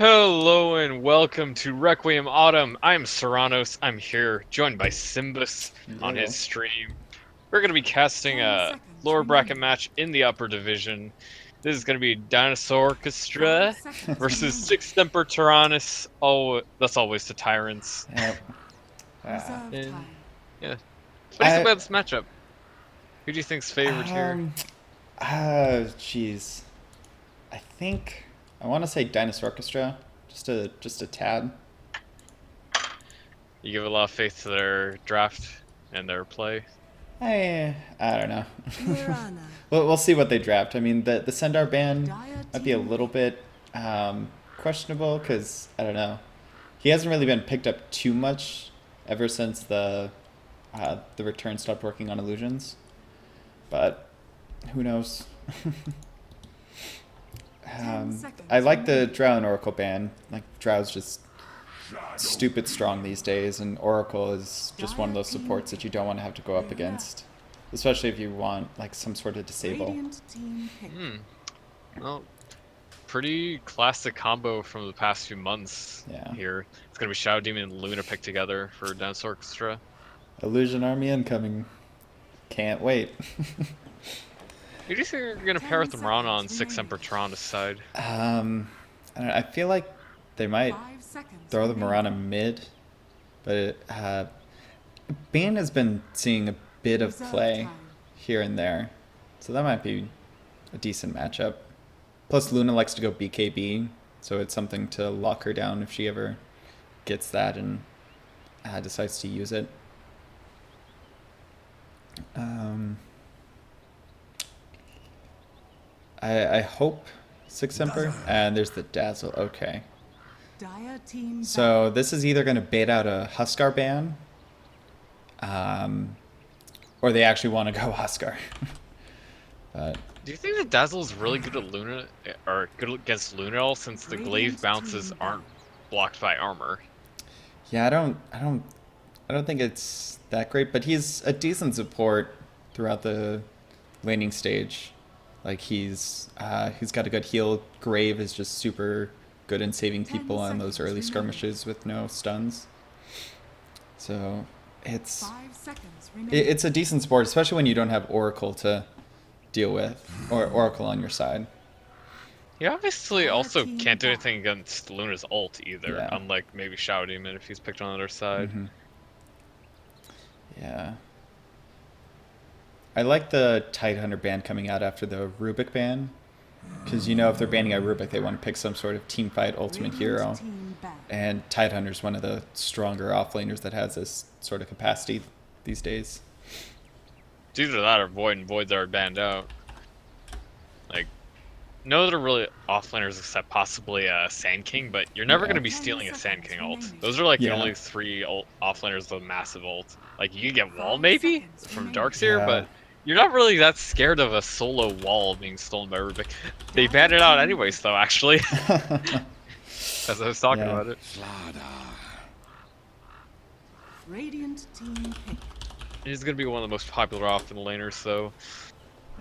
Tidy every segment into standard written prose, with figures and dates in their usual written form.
Hello and welcome to Requiem Autumn. I'm Serranos. I'm here, joined by Simbus on his Yo. stream. We're going to be casting a lower bracket match in the upper division. This is going to be Dinosaurchestra versus Semper Tyrannis. Oh, that's always the Tyrants. Yep. And yeah, what do you think I about this matchup? Who do you think's favored here? um jeez. I think I want to say Dinosaurchestra, just a tad. You give a lot of faith to their draft and their play. I don't know. We'll see what they draft. I mean, the Sendar ban might be a little bit questionable because I don't know. He hasn't really been picked up too much ever since the return stopped working on illusions, but who knows? I like the Drow and Oracle ban. Like, Drow's just stupid strong these days, and Oracle is just one of those supports that you don't want to have to go up against. Especially if you want, like, some sort of disable. Well, pretty classic combo from the past few months here. It's going to be Shadow Demon and Luna picked together for Dinosaurchestra. Illusion Army incoming. Can't wait. Who do you think you're going to pair with the Marana on 6 Semper Tyrannis side? I don't know, I feel like they might throw the Marana mid, but Bean has been seeing a bit of play here and there, so that might be a decent matchup. Plus, Luna likes to go BKB, so it's something to lock her down if she ever gets that and decides to use it. I hope 6 Semper, and there's the Dazzle. Okay. So this is either going to bait out a Huskar ban, or they actually want to go Huskar. But do you think the Dazzle is really good at Luna, or good against Luna at all, since the glaive bounces aren't blocked by armor? Yeah, I don't think it's that great, but he's a decent support throughout the laning stage. Like, he's got a good heal. Grave is just super good in saving people on those early skirmishes with no stuns. So it's a decent support, especially when you don't have Oracle to deal with, or Oracle on your side. He obviously also can't do anything against Luna's ult either, Yeah. unlike maybe Shadow Demon if he's picked on the other side. Mm-hmm. Yeah. I like the Tidehunter ban coming out after the Rubik ban, because if they're banning a Rubik, they want to pick some sort of teamfight ultimate hero, and Tidehunter's one of the stronger offlaners that has this sort of capacity these days. It's either that or Void, and Voids are banned out. Like, no other really offlaners except possibly a Sand King, but you're never going to be stealing a Sand King ult. Those are like the only 3 offlaners with a massive ult. Like, you can get Wall maybe from Darkseer, but you're not really that scared of a solo Wall being stolen by Rubik. They banned it out anyways, though, actually. As I was talking about it. Radiant team pick. He's going to be one of the most popular offlane laners, though,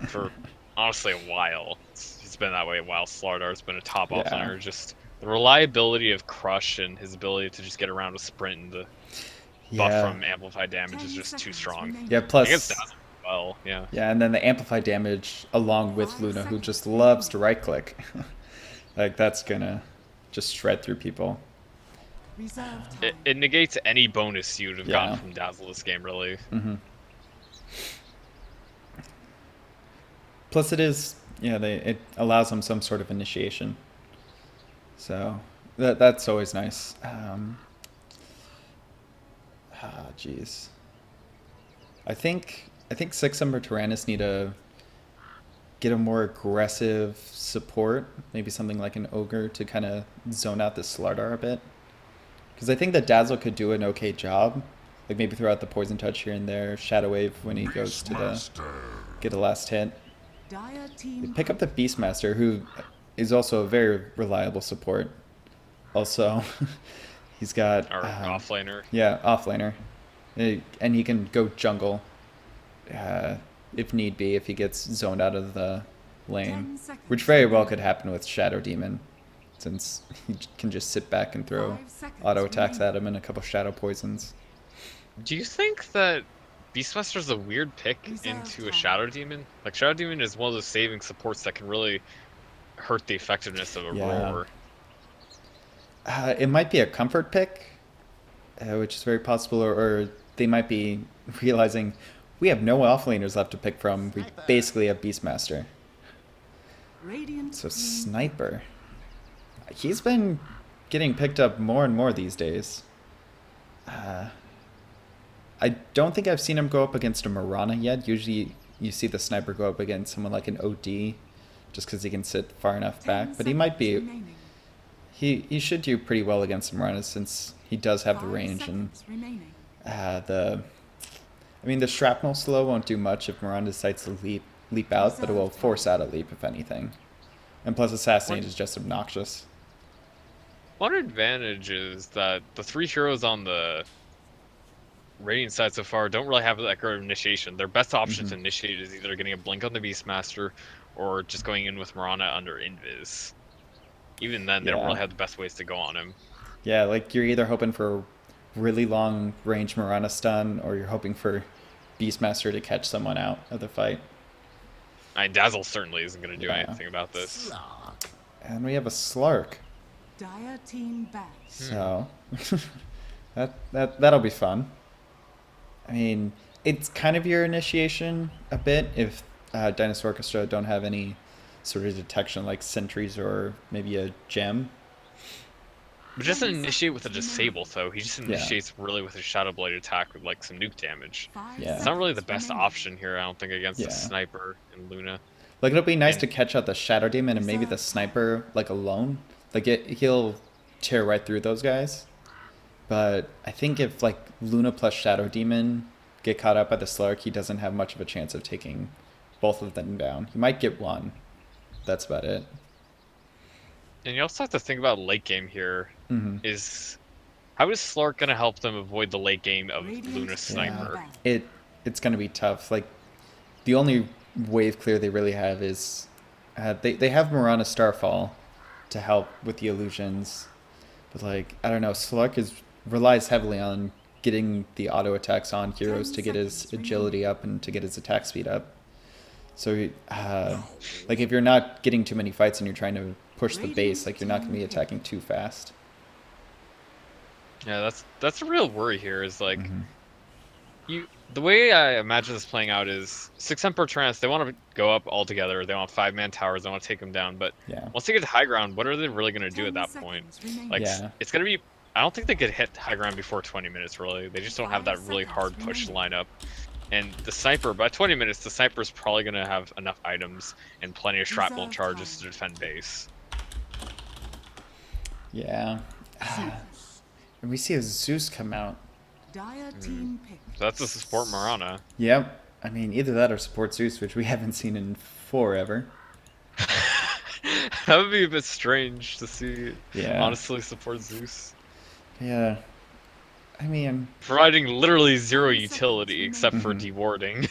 for honestly a while. It's been that way a while. Slardar's been a top offlaner. Just the reliability of Crush and his ability to just get around with sprint and the buff from amplified damage is just too strong. Yeah, plus I guess Dazzle as well, yeah. Yeah, and then the amplified damage along with Luna, who just loves to right click. Like, that's gonna just shred through people. It negates any bonus you'd have gotten from Dazzle this game, really. Mm-hmm. Plus, it allows them some sort of initiation. So that's always nice. Jeez. I think 6 Semper Tyrannis need to get a more aggressive support, maybe something like an Ogre to kind of zone out the Slardar a bit. Because I think that Dazzle could do an okay job. Like, maybe throw out the Poison Touch here and there, Shadow Wave when he goes to get a last hit. They pick up the Beastmaster, who is also a very reliable support. Also, he's got... Our offlaner. Yeah, offlaner. And he can go jungle if need be, if he gets zoned out of the lane. Which very well could happen with Shadow Demon. since he can just sit back and throw 5 seconds auto attacks remaining. at him and a couple shadow poisons. Do you think that Beastmaster's a weird pick Reserve into a time. Shadow Demon? Like, Shadow Demon is one of those saving supports that can really hurt the effectiveness of a Yeah. roar. It might be a comfort pick, which is very possible, or they might be realizing we have no offlaners left to pick from. We basically have Beastmaster. Radiant So team Sniper. He's been getting picked up more and more these days. I don't think I've seen him go up against a Mirana yet. Usually you see the Sniper go up against someone like an OD, just because he can sit far enough 10 back. But he might be... remaining. He should do pretty well against Mirana since he does have the 5 range. And seconds remaining. the shrapnel slow won't do much if Miranda decides to leap out, but it will force out a leap if anything. And plus Assassinate is just obnoxious. One advantage is that the 3 heroes on the Radiant side so far don't really have that great of initiation. Their best option to initiate is either getting a blink on the Beastmaster or just going in with Mirana under Invis. Even then, they don't really have the best ways to go on him. Yeah, like you're either hoping for a really long range Mirana stun, or you're hoping for Beastmaster to catch someone out of the fight. I mean, Dazzle certainly isn't going to do Yeah. anything about this. And we have a Slark, Dire team back. so that'll be fun. I mean, it's kind of your initiation a bit if Dinosaurchestra don't have any sort of detection like sentries or maybe a gem. But just initiate with a disable, though. He just Yeah. initiates really with a Shadow Blade attack with like some nuke damage. 5 Yeah. It's not really the seconds best remaining. option here, I don't think, against Yeah. the Sniper and Luna. Like it'll be nice And- to catch out the Shadow Demon and maybe the Sniper like alone. Like he'll tear right through those guys. But I think if like Luna plus Shadow Demon get caught up by the Slark, he doesn't have much of a chance of taking both of them down. He might get one. That's about it. And you also have to think about late game here. Mm-hmm. Is how is Slark going to help them avoid the late game of Radiant Luna team Sniper? back. It's gonna be tough. Like the only wave clear they really have is they have Mirana Starfall to help with the illusions, but like I don't know, Slark relies heavily on getting the auto attacks on heroes 10 to get his seconds agility up and to get his attack speed up. So like if you're not getting too many fights and you're trying to push the base, like you're not gonna be attacking too fast. Yeah, that's a real worry here. Is like Mm-hmm. the way I imagine this playing out is Semper Tyrannis. They want to go up all together. They want 5-man towers. They want to take them down. But Yeah. once they get to high ground, what are they really going to do 10 at that point? seconds remaining. Like Yeah. it's going to be. I don't think they could hit high ground before 20 minutes. Really, they just don't have that 5 really seconds hard push remaining. lineup. And the Sniper, by 20 minutes, the Sniper's probably going to have enough items and plenty of shrapnel Reserve charges time. to defend base. Yeah. And we see a Zeus come out. Dire team pick. So that's a support Marana. Yep. I mean, either that or support Zeus, which we haven't seen in forever. That would be a bit strange to see. Yeah. Honestly, support Zeus. Yeah. I mean, Providing literally zero 10 seconds utility except for remaining. dewarding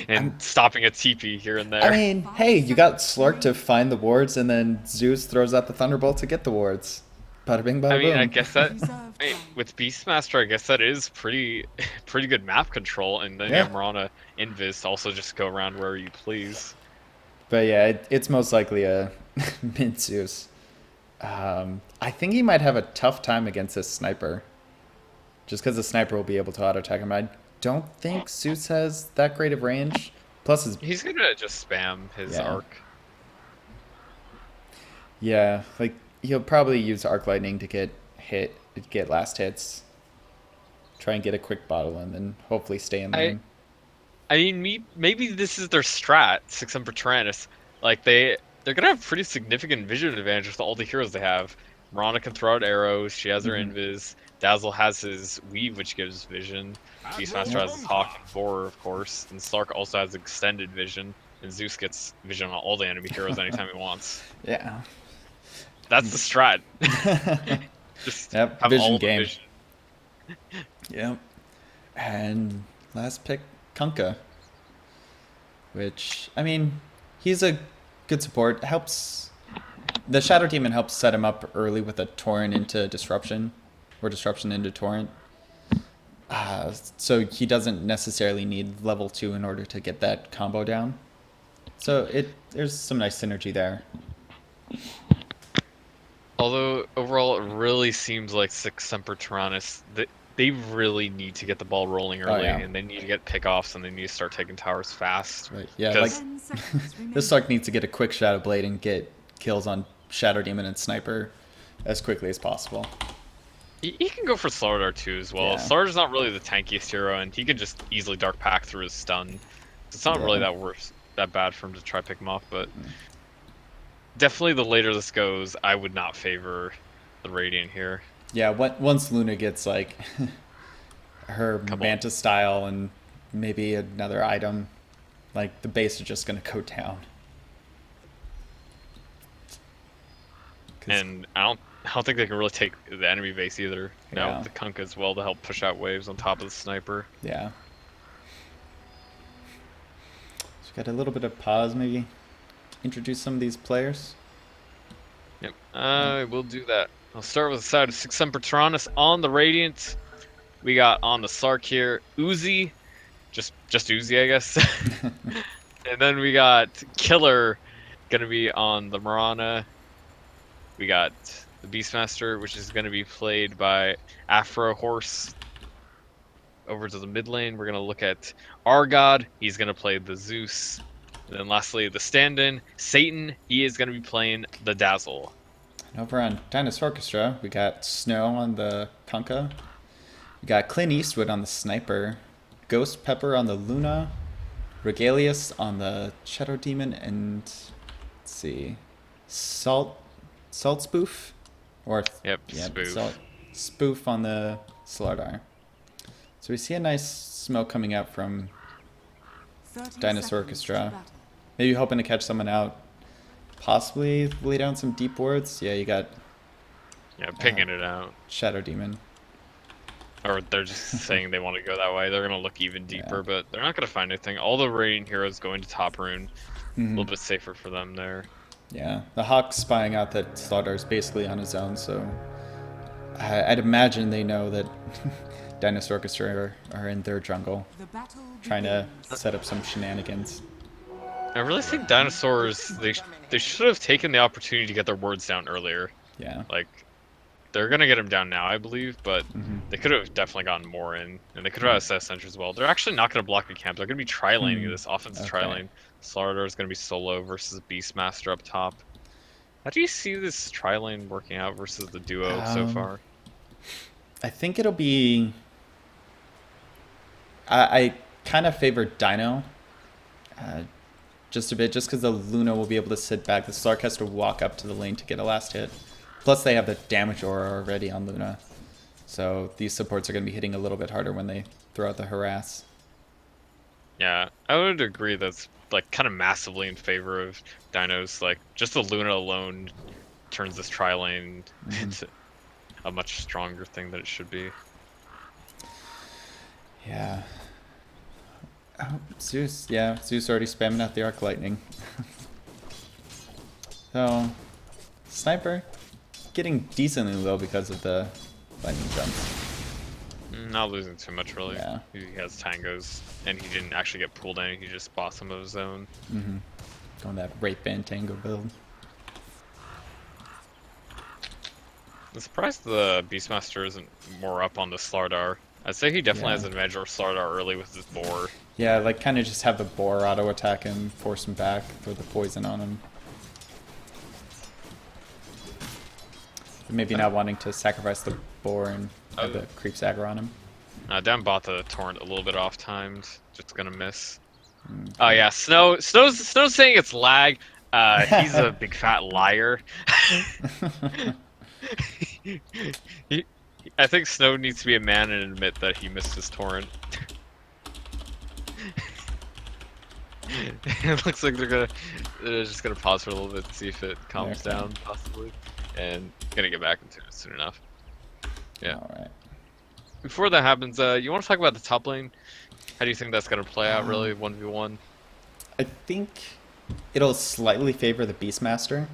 and stopping a TP here and there. I mean, hey, you got Slark to find the wards, and then Zeus throws out the Thunderbolt to get the wards. Bada bing, bada I mean, boom. I guess that Reserve I mean, time. with Beastmaster, I guess that is pretty good map control, and then you Yeah. have Marana Invis to also just go around wherever you please. But yeah, it's most likely a mid Zeus. I think he might have a tough time against this Sniper. Just because the Sniper will be able to auto attack him. I don't think Zeus has that great of range. Plus his... He's gonna just spam his Yeah. arc. Yeah, like, he'll probably use Arc Lightning to get last hits. Try and get a quick bottle and then hopefully stay in lane. I mean, maybe this is their strat, Semper Tyrannis. Like they're gonna have pretty significant vision advantage with all the heroes they have. Marana can throw out arrows. She has her invis. Dazzle has his weave, which gives vision. Beastmaster has his hawk and boar, of course. And Slark also has extended vision. And Zeus gets vision on all the enemy heroes anytime he wants. Yeah. That's the strat. Just Yep, have vision all the game. vision. Yep. And last pick, Kunkka. Which, I mean, he's a good support. Helps The Shadow Demon helps set him up early with a Torrent into Disruption, or Disruption into Torrent. So he doesn't necessarily need level 2 in order to get that combo down. So there's some nice synergy there. Although overall, it really seems like six Semper Tyrannis, they really need to get the ball rolling early, yeah. and they need to get pickoffs, and they need to start taking towers fast. Right. Yeah, because 10 seconds remaining. this Sark needs to get a quick Shadow Blade and get kills on Shadow Demon and Sniper as quickly as possible. he can go for Slardar too as well. Yeah. Slardar's not really the tankiest hero, and he can just easily Dark Pack through his stun. It's not really that bad for him to try pick him off, but definitely the later this goes, I would not favor the Radiant here. Yeah, once Luna gets like her Manta style and maybe another item, like the base is just gonna go down. And I don't think they can really take the enemy base either. Now Yeah. with the Kunk as well to help push out waves on top of the Sniper. Yeah. So got a little bit of pause, maybe introduce some of these players. Yep, I will do that. I'll start with the side of six Semper Tyrannis on the Radiant. We got on the Sark here, Uzi, just Uzi, I guess. And then we got Killer, gonna be on the Mirana. We got the Beastmaster, which is gonna be played by Afro Horse. Over to the mid lane, we're gonna look at Argod. He's gonna play the Zeus. And then lastly, the stand-in, Satan. He is gonna be playing the Dazzle. And over on Dinosaurchestra, we got Snow on the Kunkka. We got Clint Eastwood on the Sniper. Ghost Pepper on the Luna. Regalius on the Shadow Demon, and let's see, Salt Spoof, or Yep, Spoof. Spoof on the Slardar. So we see a nice smoke coming out from 30 Dinosaurchestra. seconds to battle. Maybe hoping to catch someone out. Possibly lay down some deep wards. Yeah, you got Yeah, picking it out. Shadow Demon. Or they're just saying they want to go that way. They're going to look even deeper, Yeah. but they're not going to find anything. All the Radiant heroes going to top rune. A Mhm. little bit safer for them there. Yeah, the Hawk's spying out that Slardar is basically on his own, so I'd imagine they know that Dinosaurchestra are in their jungle, The battle trying to begins. set up some shenanigans. I really think dinosaurs, they should have taken the opportunity to get their words down earlier. Yeah. Like, they're going to get them down now, I believe, but Mhm. they could have definitely gotten more in. And they could have assessed Sentry as well. They're actually not going to block the camp. They're going to be tri-laning this offensive Okay. tri-lane. Slardar is going to be solo versus Beastmaster up top. How do you see this tri-lane working out versus the duo so far? I think it'll be... I kind of favor Dino just a bit, just because the Luna will be able to sit back. The Slark has to walk up to the lane to get a last hit. Plus they have the damage aura already on Luna. So these supports are going to be hitting a little bit harder when they throw out the harass. Yeah, I would agree that's like kind of massively in favor of Dinos. Like, just the Luna alone turns this tri-lane into a much stronger thing than it should be. Yeah. Oh, Zeus. Yeah, Zeus already spamming out the Arc Lightning. So, Sniper getting decently low because of the lightning jumps. Not losing too much, really. Yeah. He has tangos, and he didn't actually get pulled in. He just bought some of his own. Going that Rape Band Tango build. I'm surprised the Beastmaster isn't more up on the Slardar. I'd say he definitely Yeah. has an advantage over Slardar early with his boar. Yeah, like kind of just have the boar auto attack him, force him back, throw the poison on him. Maybe not wanting to sacrifice the boar and have the creep stagger on him. Down bought the Torrent a little bit off-timed. Just gonna miss. Oh yeah, Snow's saying it's lag. He's a big fat liar. I think Snow needs to be a man and admit that he missed his Torrent. It looks like they're just gonna pause for a little bit to see if it calms down, possibly, and gonna get back into it soon enough. Yeah. All right. Before that happens, you want to talk about the top lane? How do you think that's gonna play out, really, 1v1? I think it'll slightly favor the Beastmaster.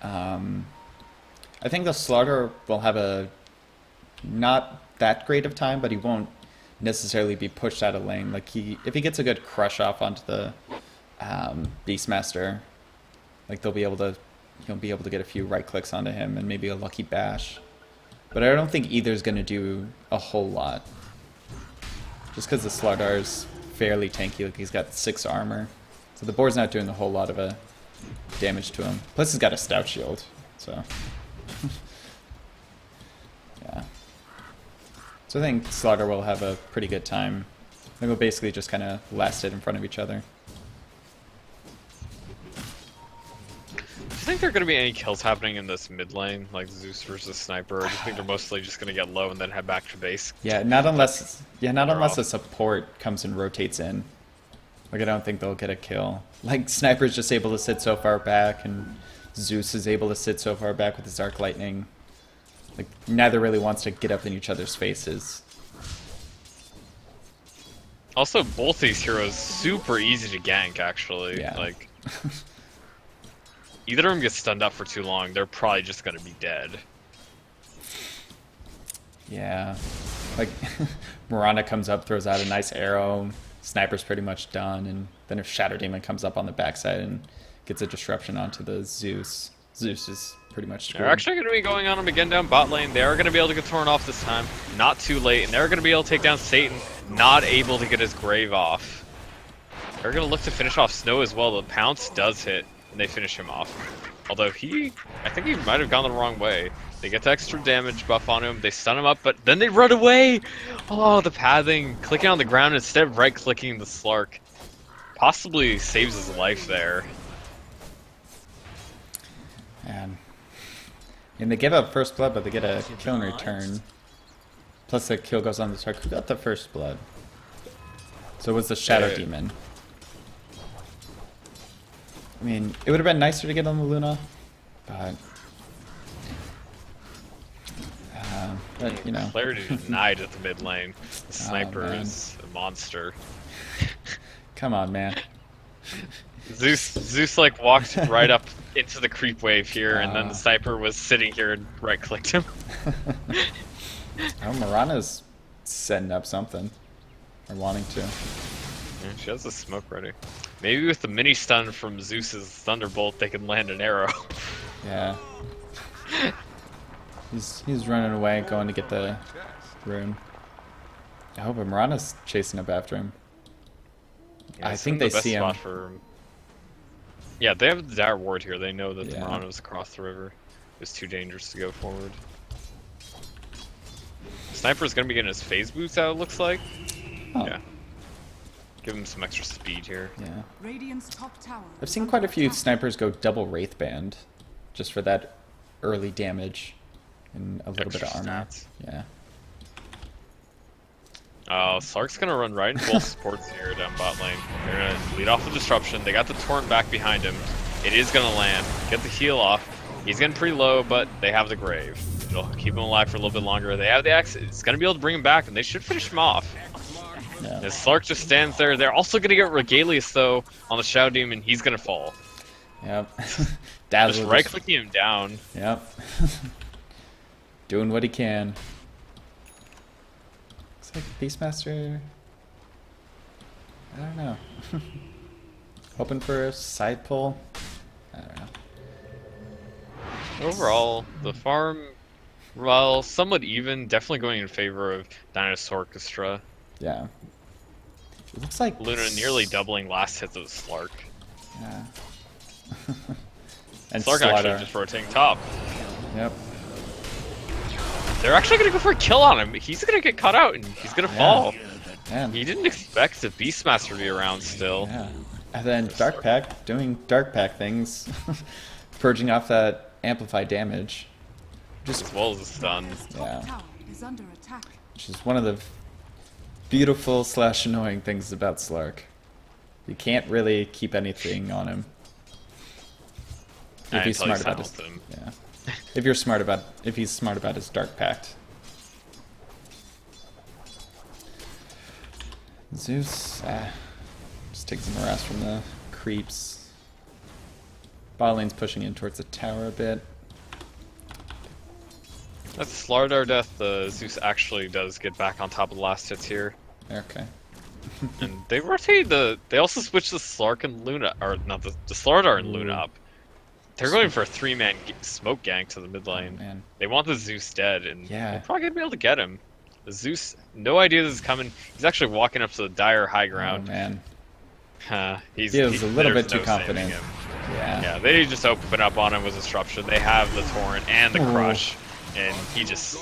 I think the Slaughter will have a not that great of time, but he won't necessarily be pushed out of lane. Like if he gets a good crush off onto the Beastmaster, like he'll be able to get a few right clicks onto him and maybe a lucky bash. But I don't think either's going to do a whole lot. Just because the Slardar is fairly tanky, like he's got 6 armor. So the board's not doing a whole lot of damage to him. Plus he's got a stout shield, so... yeah. So I think Slaughter will have a pretty good time. I think we'll basically just kind of last it in front of each other. Do you think there are going to be any kills happening in this mid lane, like Zeus versus Sniper, or do you think they're mostly just going to get low and then head back to base? Yeah, not unless a support comes and rotates in. Like I don't think they'll get a kill. Like Sniper's just able to sit so far back, and Zeus is able to sit so far back with his Arc Lightning. Like neither really wants to get up in each other's faces. Also, both these heroes super easy to gank, actually. Yeah. Like, either of them gets stunned up for too long, they're probably just gonna be dead. Yeah. Like, Mirana comes up, throws out a nice arrow, Sniper's pretty much done, and then if Shadow Demon comes up on the backside and gets a disruption onto the Zeus, Zeus is pretty much screwed. They're actually going to be going on him again down bot lane. They are going to be able to get Torn off this time. Not too late, and they're going to be able to take down Satan, not able to get his Grave off. They're going to look to finish off Snow as well. The Pounce does hit, and they finish him off. Although I think he might have gone the wrong way. They get the extra damage buff on him, they stun him up, but then they run away! Oh, the pathing, clicking on the ground instead of right-clicking the Slark. Possibly saves his life there. And they give up first blood, but they get a kill in return. Plus the kill goes on the Slark. Who got the first blood? So it was the Shadow Demon. I mean, it would have been nicer to get on the Luna, but you know. Clarity denied at the mid lane. The Sniper man. is a monster. Come on, man. Zeus like walked right up into the creep wave here, and then the Sniper was sitting here and right-clicked him. Oh, Mirana's setting up something. Or wanting to. Yeah, she has the smoke ready. Maybe with the mini stun from Zeus's Thunderbolt, they can land an arrow. Yeah. He's running away, going to get the rune. I hope Mirana's chasing up after him. Yeah, I think they see him. Yeah, they have the Dire Ward here. They know that the Yeah. Mirana was across the river. It's too dangerous to go forward. Sniper's gonna be getting his phase boost out, it looks like. Oh. Yeah. Give him some extra speed here. Yeah. Radiant's top tower. I've seen quite a few snipers go double Wraith Band just for that early damage and a little bit of Extra armor. stats. Yeah. Slark's gonna run right into both supports here down bot lane. They're gonna lead off the disruption. They got the torrent back behind him. It is gonna land. Get the heal off. He's getting pretty low, but they have the grave. It'll keep him alive for a little bit longer. They have the axe. It's gonna be able to bring him back, and they should finish him off. Yeah. As Slark just stands there. They're also gonna get Regalius though on the Shadow Demon. He's gonna fall. Yep. Just Dazzle right-clicking him down. Yep. Doing what he can. Looks like Beastmaster. I don't know. Hoping for a side pull. I don't know. Overall, the farm, well, somewhat even. Definitely going in favor of Dinosaurchestra. Yeah. It looks like Luna nearly doubling last hits of Slark. Yeah. And Slark Slaughter. actually just rotating top. Yep. They're actually gonna go for a kill on him. He's gonna get caught out and he's gonna fall. Man. He didn't expect the Beastmaster to be around still. Yeah. And then Dark Pack doing Dark Pack things. Purging off that amplified damage. As well as the stun. Yeah. Top tower is under attack. Which is one of the beautiful / annoying things about Slark. You can't really keep anything on him. If he's smart about his, yeah. If he's smart about his Dark Pact. Zeus, just takes some harass from the creeps. Bot lane's pushing in towards the tower a bit. That's Slardar death. The Zeus actually does get back on top of the last hits here. Okay. And they rotate the. They also switch the Slark and Luna, or not the Slardar and Luna up. They're going for a 3-man smoke gank to the mid lane. Oh, man. They want the Zeus dead, and Yeah. they're probably gonna be able to get him. The Zeus, no idea this is coming. He's actually walking up to the dire high Oh ground. man. He's Feels a little there's bit too no saving confident. him. Yeah. Yeah, they just open up on him with disruption. They have the torrent and the crush, and he just.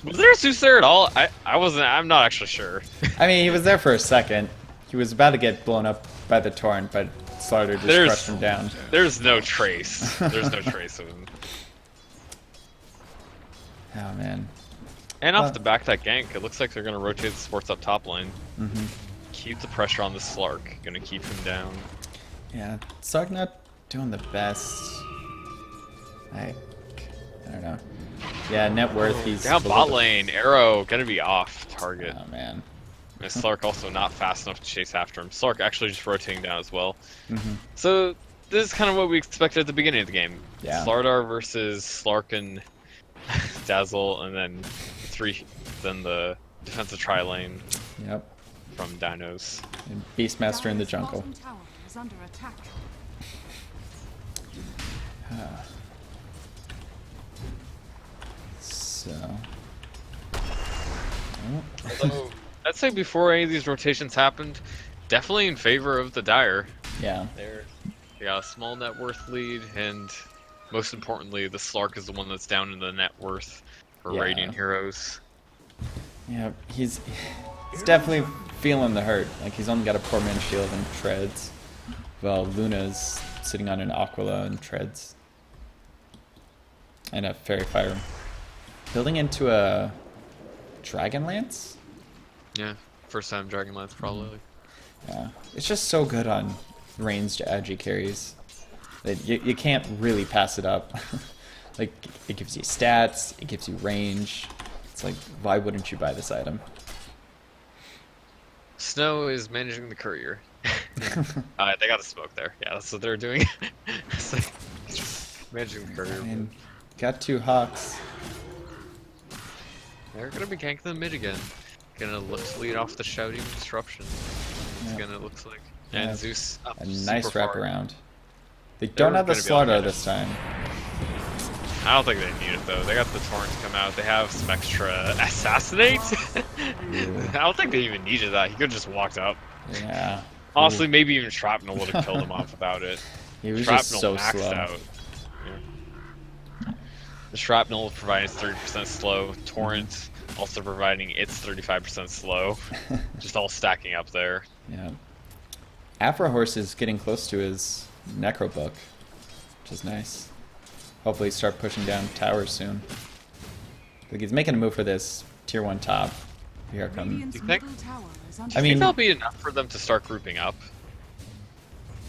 Was there a Zeus there at all? I wasn't. I'm not actually sure. I mean, he was there for a second. He was about to get blown up by the torrent, but Slaughter just crushed him down. There's no trace. There's no trace of him. Oh man. And off the back of that gank, it looks like they're gonna rotate the sports up top lane. Mm-hmm. Keep the pressure on the Slark. Gonna keep him down. Yeah, Sark not doing the best. I don't know. Yeah, net worth, he's Down below bot the- lane, Arrow gonna be off target. Oh man. And Slark also not fast enough to chase after him. Slark actually just rotating down as well. Mm-hmm. So this is kind of what we expected at the beginning of the game. Yeah. Slardar versus Slark and Dazzle, and then the defensive tri lane Yep. from Dinos. And Beastmaster in the Dire's jungle. bottom tower is under attack. So. So I'd say before any of these rotations happened, definitely in favor of the Dire. Yeah. They got a small net worth lead, and most importantly, the Slark is the one that's down in the net worth for Yeah. Radiant Heroes. Yeah, he's definitely feeling the hurt. Like, he's only got a poor man's shield and treads. Well, Luna's sitting on an Aquila and treads. And a Fairy Fire. Building into a Dragon Lance? Yeah, first time Dragonlance probably. Yeah. It's just so good on ranged agi carries. That you can't really pass it up. Like, it gives you stats, it gives you range. It's like, why wouldn't you buy this item? Snow is managing the courier. They got the smoke there. Yeah, that's what they're doing. It's like, managing the courier. And got 2 Hawks. They're gonna be ganking the mid again. Gonna look to lead off the shouting disruption. It's Yeah. gonna looks like. And Yeah, Zeus up A nice super far. wraparound. They don't have the gonna be able to Slaughter get it. this time. I don't think they need it though. They got the torrents come out. They have some extra assassinate. I don't think they even needed that. He could have just walked up. Yeah. Honestly, maybe even Shrapnel would have killed him off without it. He was Shrapnel just so maxed slow. out. Yeah. The Shrapnel provides 30% slow. Torrent also providing its 35% slow. Just all stacking up there. Yeah. Afro Horse is getting close to his Necro Book, which is nice. Hopefully start pushing down towers soon. Like, he's making a move for this tier 1 top. Here it comes. Radiant's You think- middle tower is under I I mean- think that'll be enough for them to start grouping up.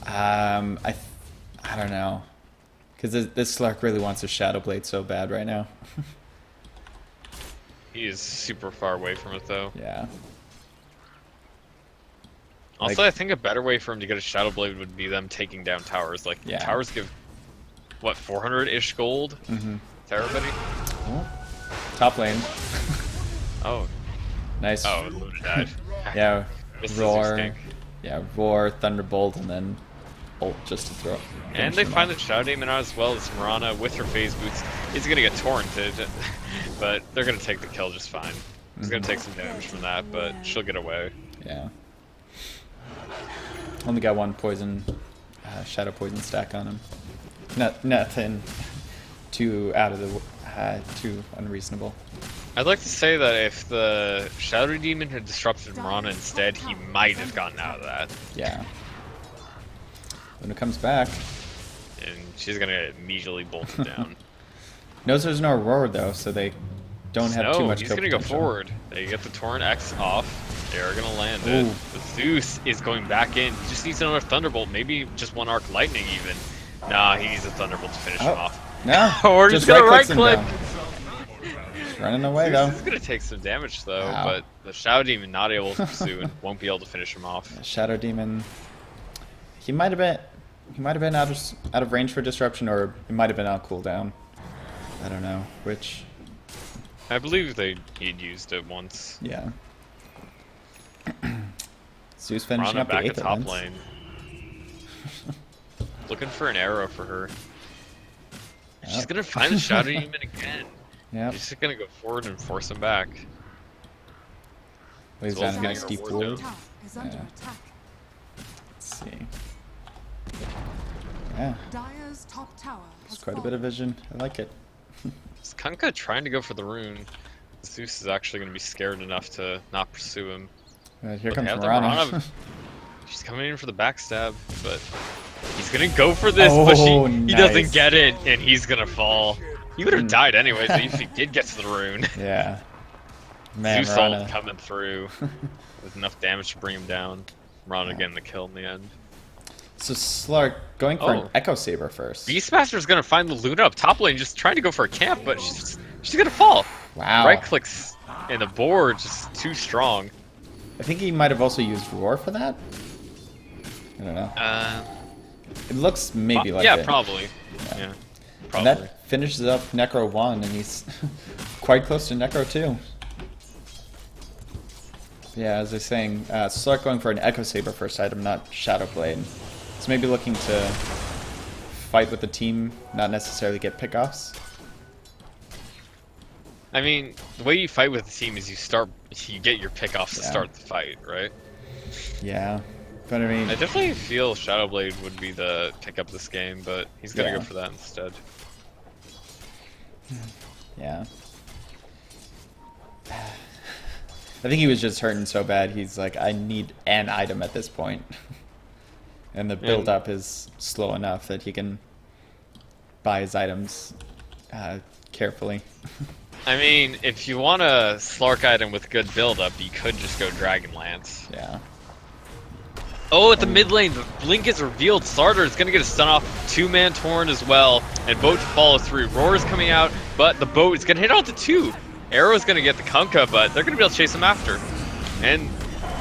I don't know. Because this Slark really wants a Shadow Blade so bad right now. He is super far away from it though. Yeah. Also, Like- I think a better way for him to get a Shadow Blade would be them taking down towers. Like, Yeah. towers give, what, 400-ish gold Mm-hmm. to everybody? Oh. Top lane. Oh, Nice. oh, Luna died. Yeah. Missed the Zeus Roar. gank. Yeah, Roar, Thunderbolt, and then ult just to throw. And finish they him find off. the Shadow Demon out as well as Mirana with her phase boots is gonna get torrented, but they're gonna take the kill just fine. She's gonna take some damage from that, but she'll get away. Yeah. Only got 1 poison, shadow poison stack on him. Nothing too out of the too unreasonable. I'd like to say that if the Shadow Demon had disrupted Mirana instead, he might have gotten out of that. Yeah. When it comes back, And she's gonna get immediately bolted down. knows there's no Aurora though, so they don't have too No, much. he's kill gonna go potential. forward. They get the Torrent X off. They're gonna land it. Ooh. The Zeus is going back in. He just needs another Thunderbolt, maybe just 1 Arc Lightning even. Nah, he needs a Thunderbolt to finish him Oh, off. no. Or just gonna right-clicks him right-click. down. He's running away Zeus though. is gonna take some damage though, Wow. but the Shadow Demon not able to pursue and won't be able to finish him off. Shadow Demon. He might have been. He might have been out of range for disruption, or it might have been on cooldown. I don't know which. I believe he'd used it once. Yeah. Zeus finishing Rana up the back 8th at top event. lane. Looking for an arrow for her. She's Yep. gonna find the Shadow Demon again. Yeah. She's just gonna go forward and force him back. Waves As well down as against getting deep her ward pool. down. Tower is under Yeah. attack. Let's see. Yeah, Dire's top tower has it's quite a bit of vision. I like it. Is Kunkka trying to go for the rune? Zeus is actually gonna be scared enough to not pursue him. Here But comes they have the Mirana. Mirana. She's coming in for the backstab, but he's gonna go for this, but Oh, he nice. doesn't get it, and he's gonna fall. He would have Mm. died anyways if he did get to the rune. Yeah. Man, Zeus ult Mirana. coming through with enough damage to bring him down. Mirana getting the kill in the end. So Slark going for an Oh. Echo Saber first. Beastmaster's gonna find the Luna up top lane, just trying to go for a camp, but she's gonna fall. Wow. Right clicks in the board, just too strong. I think he might have also used Roar for that. I don't know. It looks maybe like yeah, it. probably. Yeah, And probably. that finishes up Necro 1, and he's quite close to Necro 2. Yeah, as I was saying, Slark going for an Echo Saber first item, not Shadow Blade. So maybe looking to fight with the team, not necessarily get pickoffs. I mean, the way you fight with the team is you get your pickoffs to Yeah. start the fight, right? Yeah, but I mean, I definitely feel Shadowblade would be the pick up this game, but he's gonna Yeah. go for that instead. yeah. I think he was just hurting so bad, he's like, I need an item at this point. And the build up is slow enough that he can buy his items carefully. I mean, if you want a Slark item with good build up, you could just go Dragonlance. Yeah. Oh, at the mid lane, the blink is revealed. Starter is gonna get a stun off. 2-man Torn as well, and boat to follow through. Roar is coming out, but the boat is gonna hit onto 2. Arrow is gonna get the Kunkka, but they're gonna be able to chase him after. And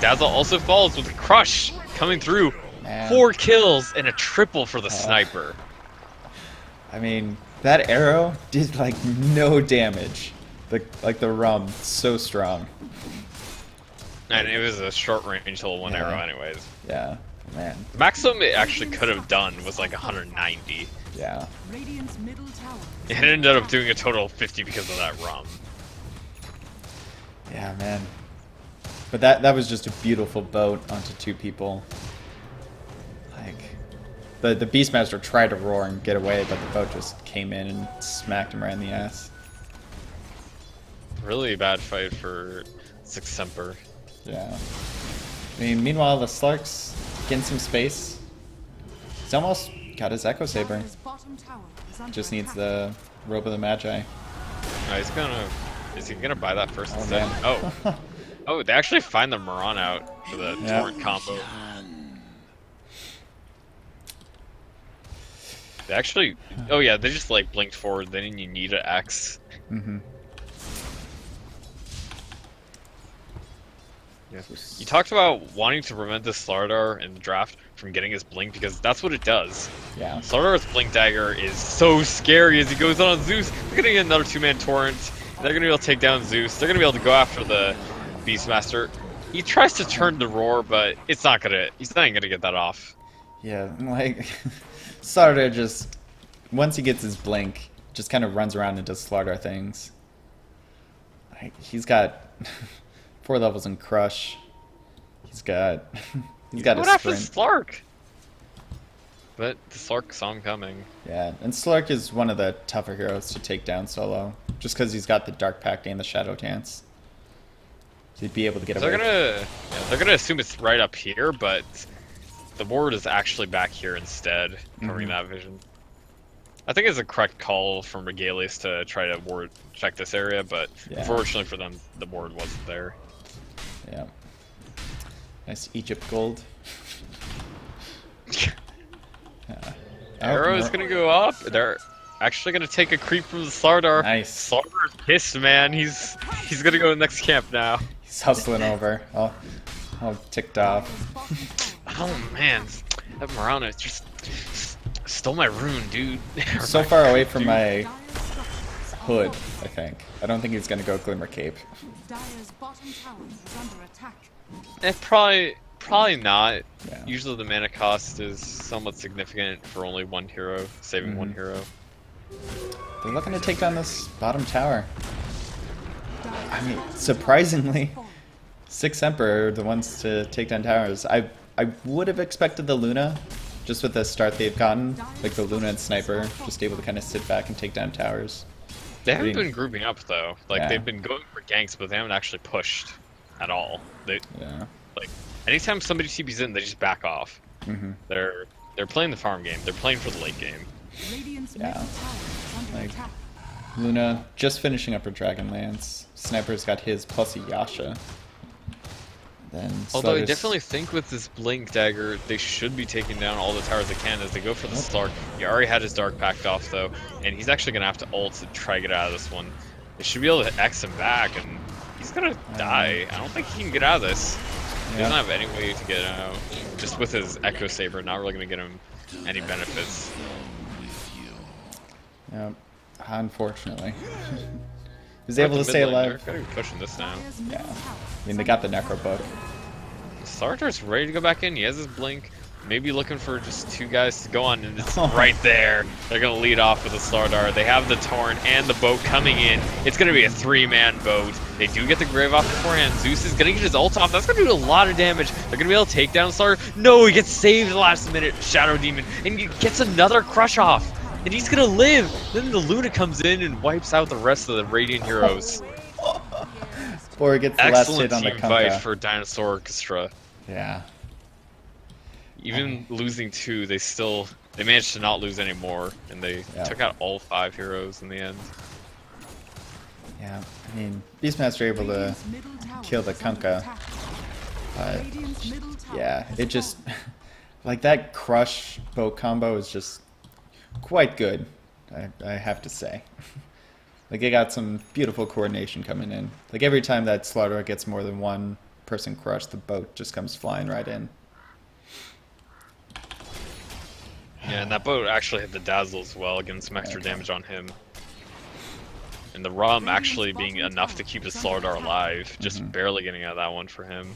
Dazzle also falls with a crush coming through. Man. 4 kills and a triple for the sniper. I mean, that arrow did like no damage. The rum, so strong. And it was a short range level 1 Yeah. arrow anyways. Yeah, man. The maximum it actually could have done was like 190. Yeah. Radiant's middle tower. It ended up doing a total of 50 because of that rum. Yeah, man. But that was just a beautiful boat onto 2 people. Like, the Beastmaster tried to roar and get away, but the boat just came in and smacked him right in the ass. Really bad fight for Semper. Yeah. I mean, meanwhile, the Slark's getting some space. He's almost got his Echo Saber. Dire's bottom tower is under Just needs attack. the Robe of the Magi. Is he gonna buy that first Oh, instead? man. Oh. Oh, they actually find the Moran out for the Yeah. torrent combo. They actually, oh yeah, they just like blinked forward, they didn't even need an X. Mm-hmm. Yeah. You talked about wanting to prevent the Slardar in the draft from getting his blink because that's what it does. Yeah. Sardar's Blink Dagger is so scary as he goes on Zeus. They're gonna get another 2-man torrent. They're gonna be able to take down Zeus. They're gonna be able to go after the Beastmaster. He tries to turn the Roar, but he's not gonna get that off. Yeah, like, Slardar just, once he gets his blink, just kind of runs around and does Slardar things. Like, he's got 4 levels in Crush. He's got He's a going after sprint. Slark. But the Slark saw him coming. Yeah, and Slark is one of the tougher heroes to take down solo, just because he's got the Dark Pact and the Shadow Dance. He'd be able to get away. They're gonna assume it's right up here, but the ward is actually back here instead, covering that vision. I think it's a correct call from Regalius to try to ward check this area, but Yeah. unfortunately for them, the ward wasn't there. Yeah. Nice Egypt gold. Yeah. Arrow is gonna go up. They're actually gonna take a creep from the Slardar. Nice. Slardar's pissed, man. He's gonna go to the next camp now. He's hustling over. All ticked off. Dire's bottom tower is Oh man, that Marana is just Stole my rune, dude. So far away from Dude. my Dire's structures are hood, falling. I think. I don't think he's gonna go Glimmer Cape. Dire's bottom tower is under attack. Probably not. Yeah. Usually the mana cost is somewhat significant for only one hero, saving one hero. They're looking to take down this bottom tower. Dire's I mean, bottom surprisingly, tower is falling. 6 Semper are the ones to take down towers. I would have expected the Luna, just with the start they've gotten, like the Luna and Sniper, just able to kind of sit back and take down towers. They haven't Pretty- been grouping up though. Like Yeah. they've been going for ganks, but they haven't actually pushed at all. They Yeah. like anytime somebody TP's in, they just back off. hmm They're playing the farm game. They're playing for the late game. Radiant's Yeah. middle tower is under Like- attack. Luna just finishing up her Dragonlance. Sniper's got his plus a Yasha. Then Although I Slugger's- definitely think with this Blink Dagger, they should be taking down all the towers they can as they go for the Slark. He already had his Dark packed off though, and he's actually gonna have to ult to try to get out of this one. They should be able to X him back, and he's gonna die. I don't think he can get out of this. He doesn't Yeah. have any way to get out. Just with his Echo Saber, not really gonna get him any benefits. Yep. Unfortunately. He was able to At the stay mid lane, alive. They're gonna be pushing this now. Dire's middle Yeah. tower I mean, is they got under the Necro Book. Sartor's ready to go back in. He has his Blink. Maybe looking for just two guys to go on, and it's Oh. right there. They're gonna lead off with the Slardar. They have the Torn and the boat coming in. It's gonna be a 3-man boat. They do get the Grave off beforehand. Zeus is gonna get his ult off. That's gonna do a lot of damage. They're gonna be able to take down Slardar. No, he gets saved last minute. Shadow Demon, and he gets another crush off. And he's gonna live. Then the Luna comes in and wipes out the rest of the Radiant heroes. Or he gets the last Excellent hit on the team fight Kunkka. for Dinosaurchestra. Yeah. Even losing 2, they managed to not lose any more, and they Yeah. took out all 5 heroes in the end. Yeah. I mean, Beastmaster able to Radiant's middle tower kill the is under Kunkka. attack. but Radiant's middle tower yeah, has it just fallen. like that crush boat combo is just quite good. I have to say. Like it got some beautiful coordination coming in. Like every time that Slaughter gets more than one person crushed, the boat just comes flying right in. Yeah, and that boat actually hit the Dazzle as well, getting some extra damage on him. And the Rum actually being enough to keep his Slardar alive, just barely getting out of that one for him.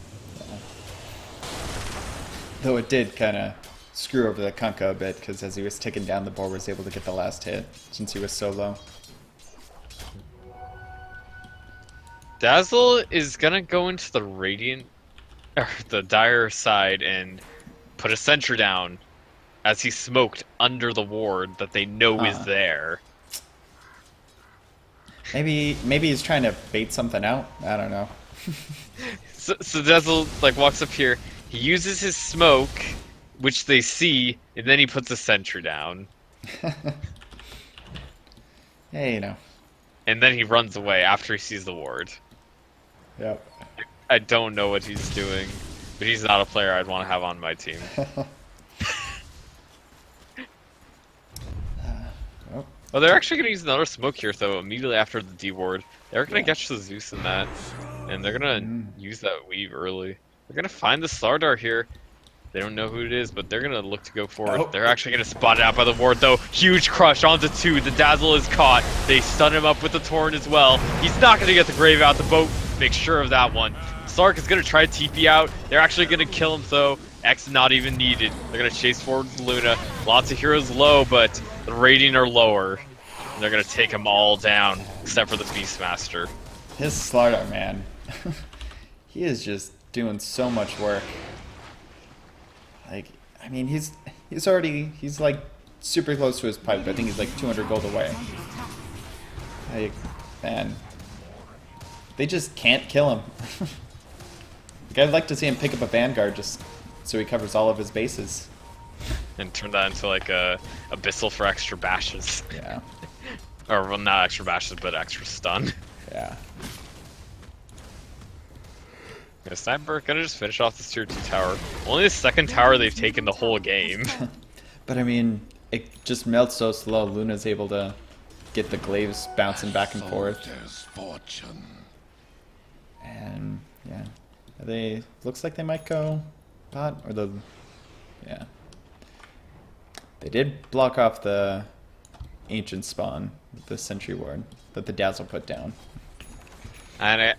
Though it did kind of screw over the Kunkka a bit, because as he was taking down, the boar was able to get the last hit, since he was so low. Dazzle is gonna go into the Radiant, or the Dire side and put a sentry down as he smoked under the ward that they know is Huh. there. Maybe he's trying to bait something out? I don't know. So Dazzle like walks up here, he uses his smoke, which they see, and then he puts a sentry down. Hey, you know. And then he runs away after he sees the ward. Yep. I don't know what he's doing, but he's not a player I'd want to have on my team. Oh, Oh, they're actually going to use another smoke here, though, immediately after the D ward. They're going to Yeah. get the Zeus in that, and they're going to use that weave early. They're going to find the Slardar here. They don't know who it is, but they're going to look to go forward. Oh. They're actually going to spot it out by the ward, though. Huge crush onto 2. The Dazzle is caught. They stun him up with the Torn as well. He's not going to get the Grave out. The boat makes sure of that one. Sark is going to try to TP out. They're actually going to kill him, though. X not even needed. They're going to chase forward with Luna. Lots of heroes low, but the Radiant are lower. And they're going to take them all down, except for the Beastmaster. his Slardar, man. He is just doing so much work. Like, I mean, he's like super close to his pipe. I think he's like 200 gold away. Like, man, they just can't kill him. Like, I'd like to see him pick up a Vanguard just so he covers all of his bases. And turn that into like a Abyssal for extra bashes. Yeah, Or, well, not extra bashes, but extra stun. yeah. Yeah, Sniper gonna just finish off this tier 2 tower. Only the second tower they've taken the whole game. But I mean, it just melts so slow. Luna's able to get the glaives bouncing back and forth. Fortune. And yeah, looks like they might go bot or the, yeah. They did block off the ancient spawn, the sentry ward that the Dazzle put down. And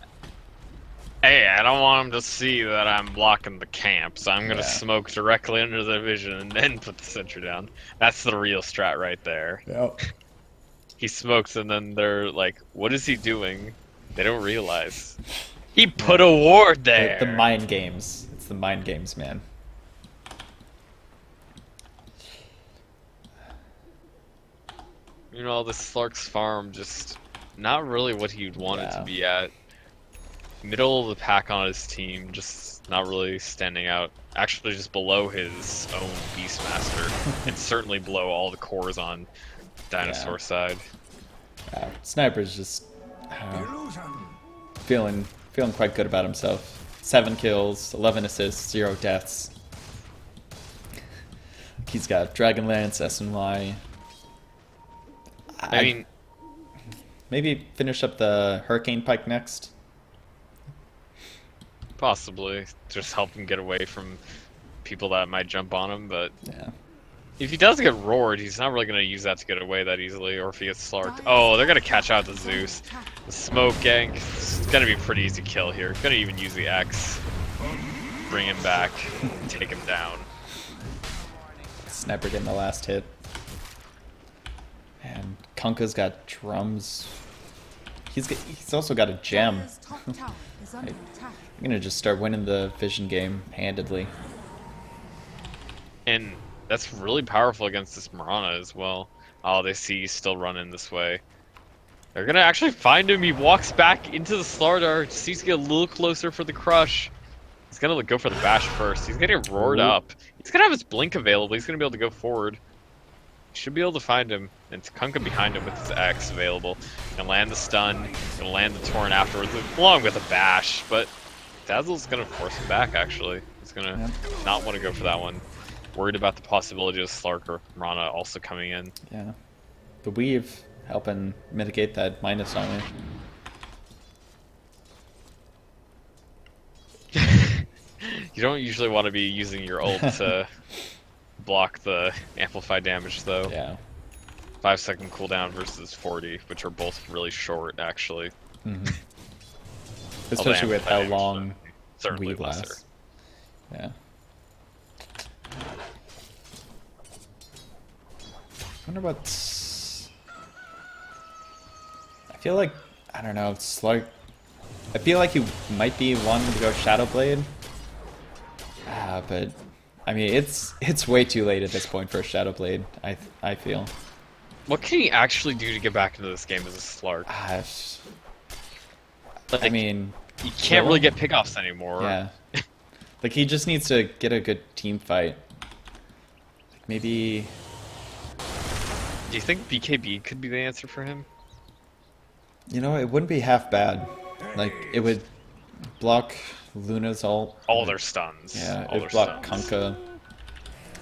hey, I don't want him to see that I'm blocking the camp, so I'm gonna Yeah. smoke directly under their vision and then put the sentry down. That's the real strat right there. Yep. He smokes and then they're like, what is he doing? They don't realize. He put a ward there! The mind games. It's the mind games, man. You know, this Slark's farm just not really what he'd want it to Yeah. be at. Middle of the pack on his team, just not really standing out. Actually, just below his own Beastmaster, and certainly below all the cores on Dinosaur side. Sniper's just feeling quite good about himself. 7 kills, 11 assists, 0 deaths. He's got Dragonlance, SNY. I mean, maybe finish up the Hurricane Pike next. possibly just help him get away from people that might jump on him, but Yeah. if he does get roared, he's not really going to use that to get away that easily, or if he gets Slarked. Oh, they're going to catch out the Zeus. The smoke gank, it's going to be a pretty easy kill here. Going to even use the X. Bring him back, take him down. Sniper getting the last hit. And Kunkka's got drums. He's also got a gem. Dire's top tower is under attack. I'm gonna just start winning the vision game handedly. And that's really powerful against this Mirana as well. Oh, they see he's still running this way. They're gonna actually find him. He walks back into the Slardar. Just needs to get a little closer for the crush. He's gonna go for the bash first. He's gonna get roared up. He's gonna have his blink available. He's gonna be able to go forward. Should be able to find him. And it's Kunkka behind him with his X available. Gonna land the stun. Gonna land the Torrent afterwards, along with a bash. But Dazzle's gonna force him back. Actually, he's gonna not want to go for that one. Worried about the possibility of Slark or Mirana also coming in. Yeah. The weave helping mitigate that minus on it. You don't usually want to be using your ult to block the amplified damage, though. Yeah. 5-second cooldown versus 40, which are both really short, actually. Mm-hmm. Although Especially with how amplified damage long certainly weave lesser. lasts. Yeah. I wonder what's... I feel like, I don't know, it's like... I feel like he might be wanting to go Shadow Blade. But, I mean, it's way too late at this point for a Shadow Blade, I feel. What can he actually do to get back into this game as a Slark? I mean... You can't really get pickoffs anymore. Yeah. Like, he just needs to get a good team fight. Maybe... Do you think BKB could be the answer for him? You know, it wouldn't be half bad. Like, it would block Luna's ult. All their stuns. Yeah, all it their blocked stuns. Kunkka.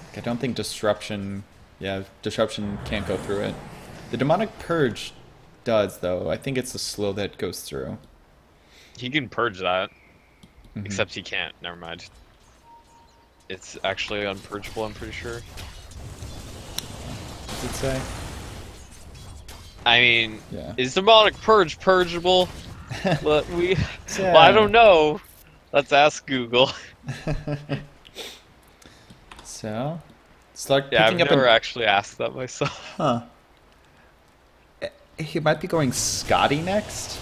Like, I don't think Disruption... Yeah, Disruption can't go through it. The Demonic Purge does, though. I think it's the slow that goes through. He can purge that, Mhm. except he can't. Never mind. It's actually unpurgeable, I'm pretty sure. What does it say? I mean, Yeah. is demonic purge purgeable? Well, Yeah. well, I don't know. Let's ask Google. So, start Yeah, I've picking up never actually asked that myself. Huh. He might be going Scotty next.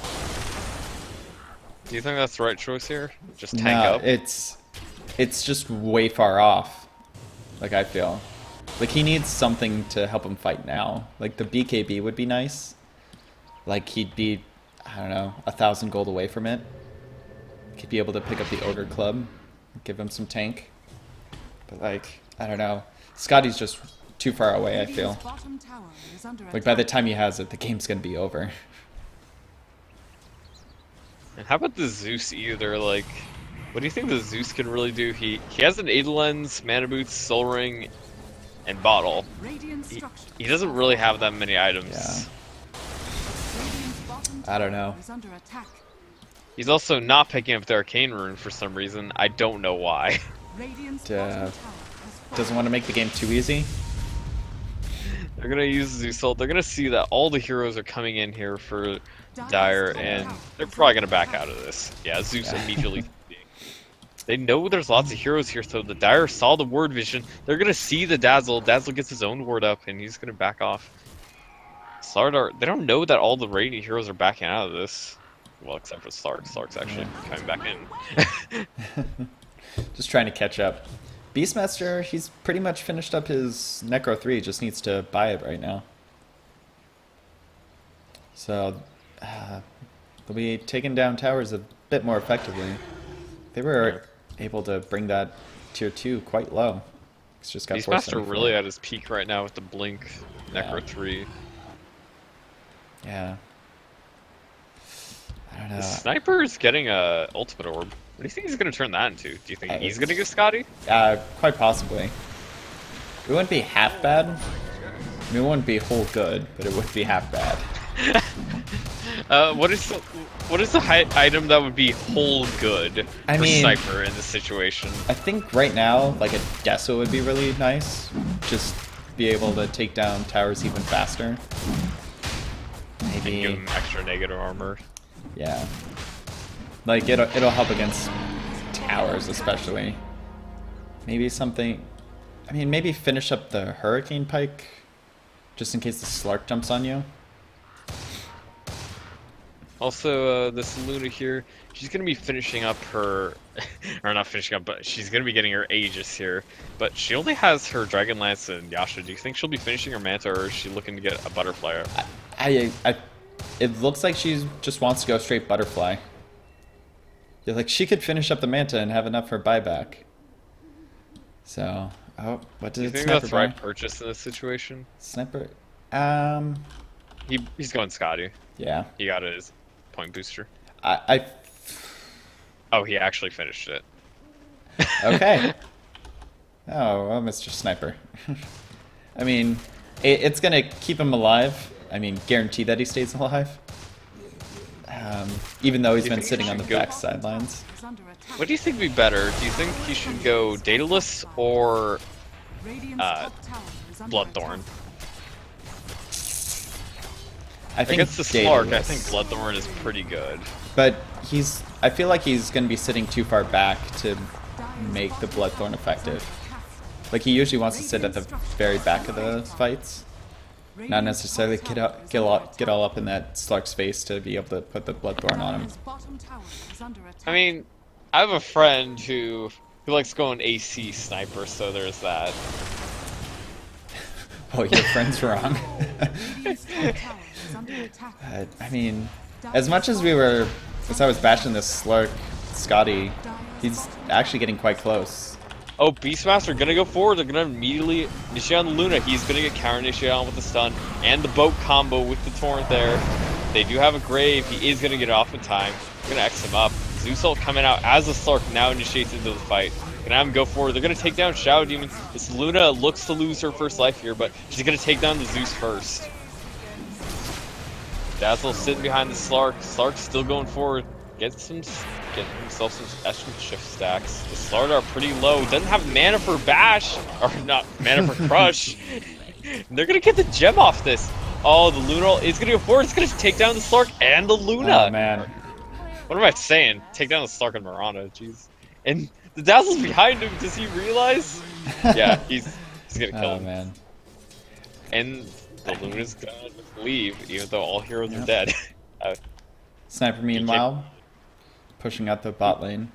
Do you think that's the right choice here? Just tank No, up? it's just way far off. Like, I feel. Like, he needs something to help him fight now. Like, the BKB would be nice. Like, he'd be, I don't know, 1,000 gold away from it. He'd be able to pick up the Ogre Club, give him some tank. But, like, I don't know. Scotty's just too far away, I feel. Radiant's bottom tower is under Like, by the attack. time he has it, the game's gonna be over. And how about the Zeus either? Like, what do you think the Zeus can really do? He has an Aedelens, Mana Boots, Soul Ring, and Bottle. Radiant structures He doesn't really have that many items. Yeah. Radiant's bottom I don't tower know. is under attack. He's also not picking up the Arcane Rune for some reason. I don't know why. Radiant's Yeah. bottom tower has fallen. Doesn't want to make the game too easy. They're gonna use the Zeus ult. They're gonna see that all the heroes are coming in here for Dire, and they're probably gonna back out of this. Yeah, Zeus immediately. They know there's lots of heroes here, so the Dire saw the ward vision. They're gonna see the Dazzle. Dazzle gets his own ward up, and he's gonna back off. Slardar, they don't know that all the Radiant heroes are backing out of this. Well, except for Slark. Slark's actually coming back in. Just trying to catch up. Beastmaster, he's pretty much finished up his Necro 3, just needs to buy it right now. So, they'll be taking down towers a bit more effectively. They were able to bring that tier 2 quite low. It's just got Beastmaster really at his peak right now with the Blink Necro 3. Yeah. I don't know. The Sniper is getting a ultimate orb. What do you think he's gonna turn that into? Do you think he's gonna get Scotty? Quite possibly. It wouldn't be half bad. I mean, it wouldn't be whole good, but it would be half bad. What is the item that would be whole good I for mean, Sniper in this situation? I think right now, like a Deso would be really nice. Just be able to take down towers even faster. Maybe Give him extra negative armor. Yeah. Like it'll help against towers especially. Maybe something. I mean, maybe finish up the Hurricane Pike, just in case the Slark jumps on you. Also, this Luna here, she's going to be finishing up her, or not finishing up, but she's going to be getting her Aegis here. But she only has her Dragon Lance and Yasha. Do you think she'll be finishing her Manta, or is she looking to get a Butterfly? It looks like she just wants to go straight Butterfly. Yeah, like she could finish up the Manta and have enough for buyback. So, oh, what did Do you think Sniper that's the buy? right purchase in this situation? Sniper, He's going Scotty. yeah. He got his point booster. I Oh, he actually finished it. okay. Oh, well, Mr. Sniper. I mean, it's gonna keep him alive. I mean, guarantee that he stays alive. Even though he's been sitting on the back sidelines. Is under attack. What do you think would be better? Do you think he should go Daedalus or Radiant's top tower is under Bloodthorn? attack. I think Against the Slark, I Daedalus. think Bloodthorn is pretty good. But I feel like he's gonna be sitting too far back to make the Bloodthorn effective. Like he usually wants to sit at the very back of the fights, not necessarily get all up in that Slark's face to be able to put the Bloodthorn on him. Dire's bottom tower is under attack. I mean, I have a friend who likes going AC Sniper, so there's that. Oh, your friend's wrong. Radiant's top tower is under attack. I mean, as much as I was bashing this Slark, Scotty, he's actually getting quite close. Oh, Beastmaster gonna go forward. They're gonna immediately initiate on the Luna. He's gonna get counter initiated on with the stun and the boat combo with the torrent there. They do have a grave. He is gonna get it off in time. Gonna X him up. Zeus ult coming out as the Slark now initiates into the fight. Gonna have him go forward. They're gonna take down Shadow Demon. This Luna looks to lose her first life here, but she's gonna take down the Zeus first. Dazzle sitting behind the Slark. Slark's still going forward. Getting himself some extra shift stacks. The Slardar are pretty low. Doesn't have mana for Bash. Or not mana for Crush. And they're gonna get the gem off this. Oh, the Luna is gonna go forward. It's gonna take down the Slark and the Luna. Oh man. What am I saying? Take down the Slark and Mirana, jeez. And the Dazzle's behind him. Does he realize? Yeah, he's gonna kill Oh him. man. And the Luna's gonna leave, even though all heroes are dead. Sniper meanwhile, pushing out the bot lane.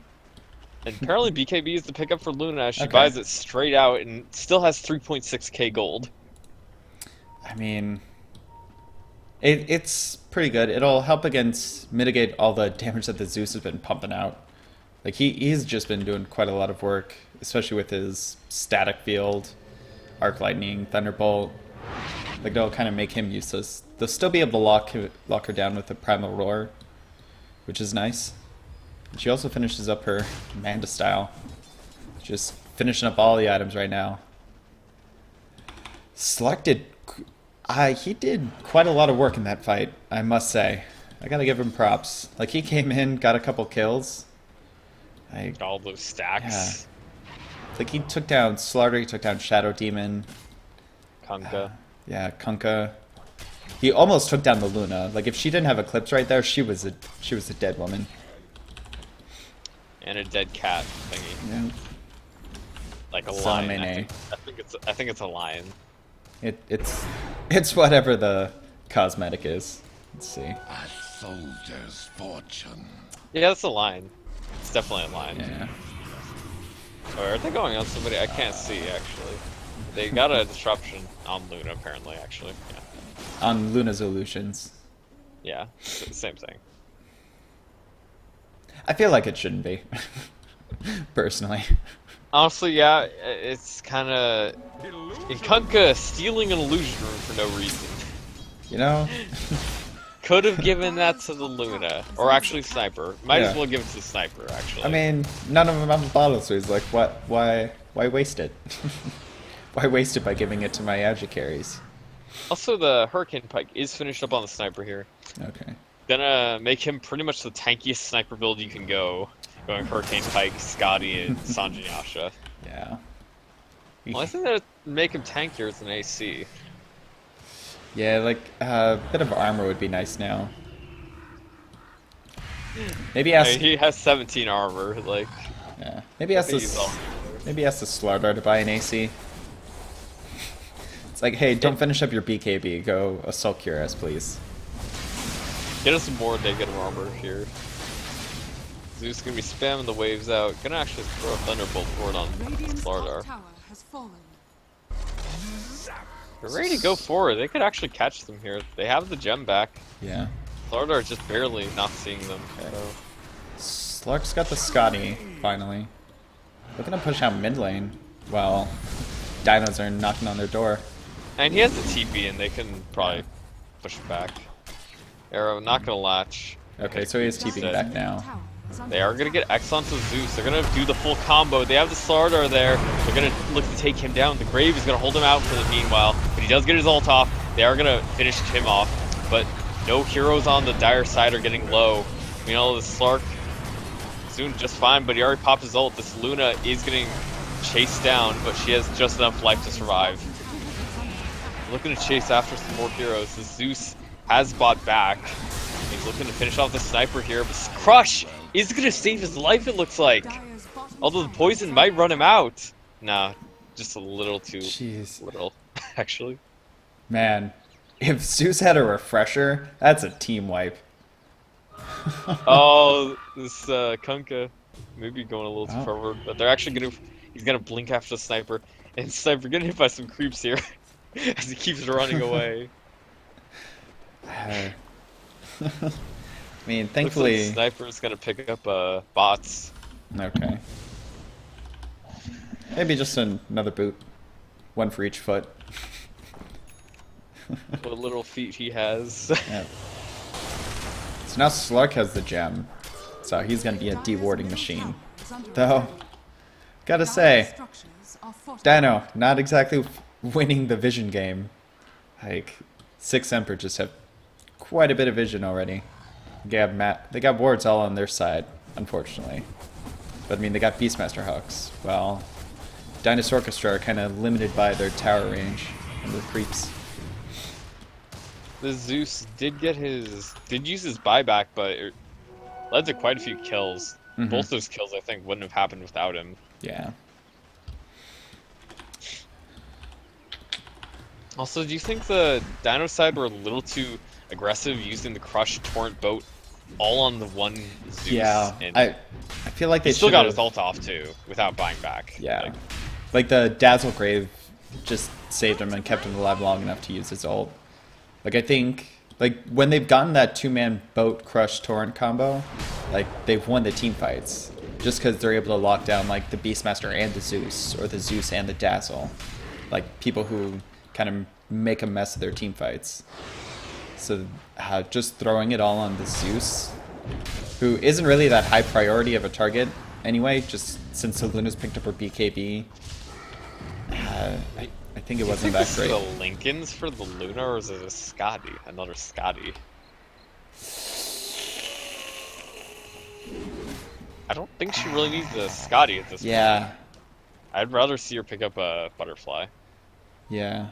And apparently BKB is the pickup for Luna as she Okay. buys it straight out and still has 3.6k gold. I mean, it's pretty good. It'll help mitigate all the damage that the Zeus has been pumping out. Like he's just been doing quite a lot of work, especially with his static field, arc lightning, thunderbolt. Like they'll kind of make him useless. They'll still be able to lock her down with the primal roar, which is nice. And she also finishes up her Manda style, just finishing up all the items right now. Slark he did quite a lot of work in that fight, I must say. I gotta give him props. Like he came in, got a couple kills. All those stacks. Like he took down Slark, he took down Shadow Demon. Kunkka. Yeah, Kunkka. He almost took down the Luna. Like, if she didn't have Eclipse right there, she was a dead woman. And a dead cat thingy. Yeah. Like a Some lion. NA. I think it's a lion. It's whatever the cosmetic is. Let's see. A soldier's fortune. Yeah, that's a lion. It's definitely a lion. Yeah. Or are they going on somebody? I can't see actually. They got a disruption on Luna apparently. Actually, yeah. On Luna's illusions. Yeah, same thing. I feel like it shouldn't be. Personally. Honestly, yeah, it's kind of Kunkka stealing an illusion room for no reason. You know? Could have given that to the Luna, or actually Sniper. Might as Yeah. well give it to the Sniper, actually. I mean, none of them have a bottle, so he's like, what? Why waste it? Why waste it by giving it to my Agi carries? Also, the Hurricane Pike is finished up on the Sniper here. Okay. Gonna make him pretty much the tankiest Sniper build you can go. Going Hurricane Pike, Scotty, and Sanjanyasha. Yeah. Well, I think that make him tankier as an AC. Yeah, like a bit of armor would be nice now. Maybe I ask. mean, he has 17 armor, like. Yeah. Maybe ask he's all- the Slardar to buy an AC. It's like, hey, don't finish up your BKB. Go assault Cuirass, please. Get us some more negative armor here. Zeus gonna be spamming the waves out. Gonna actually throw a Thunderbolt forward on Radiant's Slardar. top tower has fallen. They're ready to go forward. They could actually catch them here. They have the gem back. Yeah. Slardar is just barely not seeing them. Okay. So. Slark's got the Scotty, finally. Looking to push out mid lane while dinos are knocking on their door. And he has the TP, and they can probably push it back. Arrow not gonna latch. Okay, so he is TPing Dead. back now. Tower is under They are gonna get X onto Zeus. They're gonna do the full combo. They have the Slardar there. They're gonna look to take him down. The Grave is gonna hold him out for the meanwhile, but he does get his ult off. They are gonna finish him off, but no heroes on the dire side are getting low. You know, the Slark is doing just fine, but he already popped his ult. This Luna is getting chased down, but she has just enough life to survive. Looking to chase after some more heroes. The Zeus has bought back. He's looking to finish off the Sniper here, but Crush is gonna save his life, it looks like. Dire's bottom Although the tower poison is might under run him out. Nah, just a little too Jeez. little, actually. Man, if Zeus had a refresher, that's a team wipe. Oh, this Kunkka maybe going a little too Oh. forward, but they're actually he's gonna blink after the Sniper, and Sniper getting hit by some creeps here as he keeps running away. I mean, Looks like thankfully. Sniper's gonna pick up bots. Okay. Maybe just another boot. One for each foot. What little feet he has. Yeah. So now Slark has the gem. So he's gonna be a dewarding machine. Though, gotta say, Dino, not exactly winning the vision game. Like, 6 Semper just have quite a bit of vision already. They got wards all on their side, unfortunately. But I mean, they got Beastmaster Hawks. Well, Dinosaurchestra are kind of limited by their tower range and their creeps. The Zeus did use his buyback, but it led to quite a few kills. Mhm. Both those kills, I think, wouldn't have happened without him. Yeah. Also, do you think the Dino side were a little too aggressive using the Crush Torrent boat all on the one Zeus? Yeah. And I feel like he they still got should've- his ult off too, without buying back. Yeah. Like the Dazzle Grave just saved him and kept him alive long enough to use his ult. Like, I think, like, when they've gotten that 2-man boat crush torrent combo, like, they've won the team fights. Just because they're able to lock down, like, the Beastmaster and the Zeus, or the Zeus and the Dazzle. Like, people who kind of make a mess of their team fights. So, just throwing it all on the Zeus, who isn't really that high priority of a target anyway, just since the Luna's picked up her BKB. I think it wasn't that This is great. the Lincolns for the Luna, or is it a Scotty? Another Scotty. I don't think she really needs a Scotty at this point. Yeah, I'd rather see her pick up a Butterfly. yeah.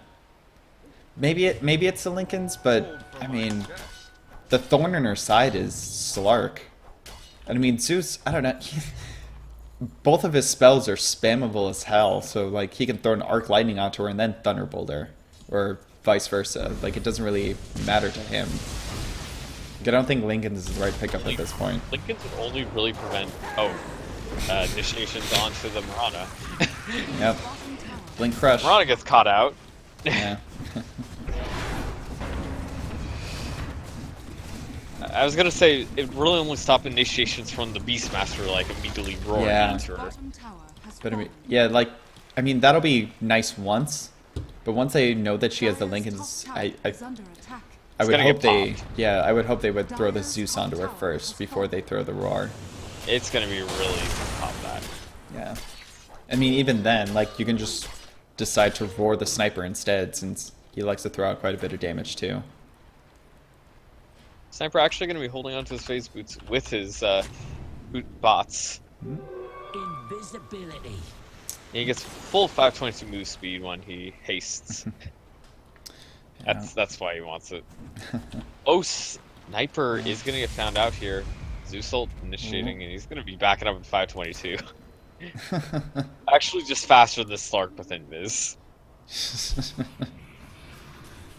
maybe it's the Lincolns, but I mean, the thorn in her side is Slark. And I mean, Zeus, I don't know. Both of his spells are spammable as hell, so like he can throw an arc lightning onto her and then thunderbolt her, or vice versa. Like it doesn't really matter to him. Like, I don't think Lincoln's is the right pickup at this point. Lincolns would only really prevent initiations onto the Marana. Yep. Blink Crush. Marana gets caught out. Yeah. I was gonna say it really only stopped initiations from the Beastmaster like immediately roaring Yeah. into her. Bottom tower has But I mean, fallen. yeah, like, I mean, that'll be nice once, but once they know that she has the Lincolns, Dire's top tower is under attack. I would gonna hope get they, popped. yeah, I would hope they would throw the Zeus onto her first before they throw the Roar. It's gonna be really easy to pop that. Yeah. I mean, even then, like, you can just decide to roar the sniper instead, since he likes to throw out quite a bit of damage too. Sniper actually gonna be holding onto his phase boots with his boot bots. Invisibility. He gets full 522 move speed when he hastes. That's why he wants it. Oh, Sniper is gonna get found out here. Zeus ult initiating, and he's gonna be backing up at 522. Actually, just faster than Slark with Invis.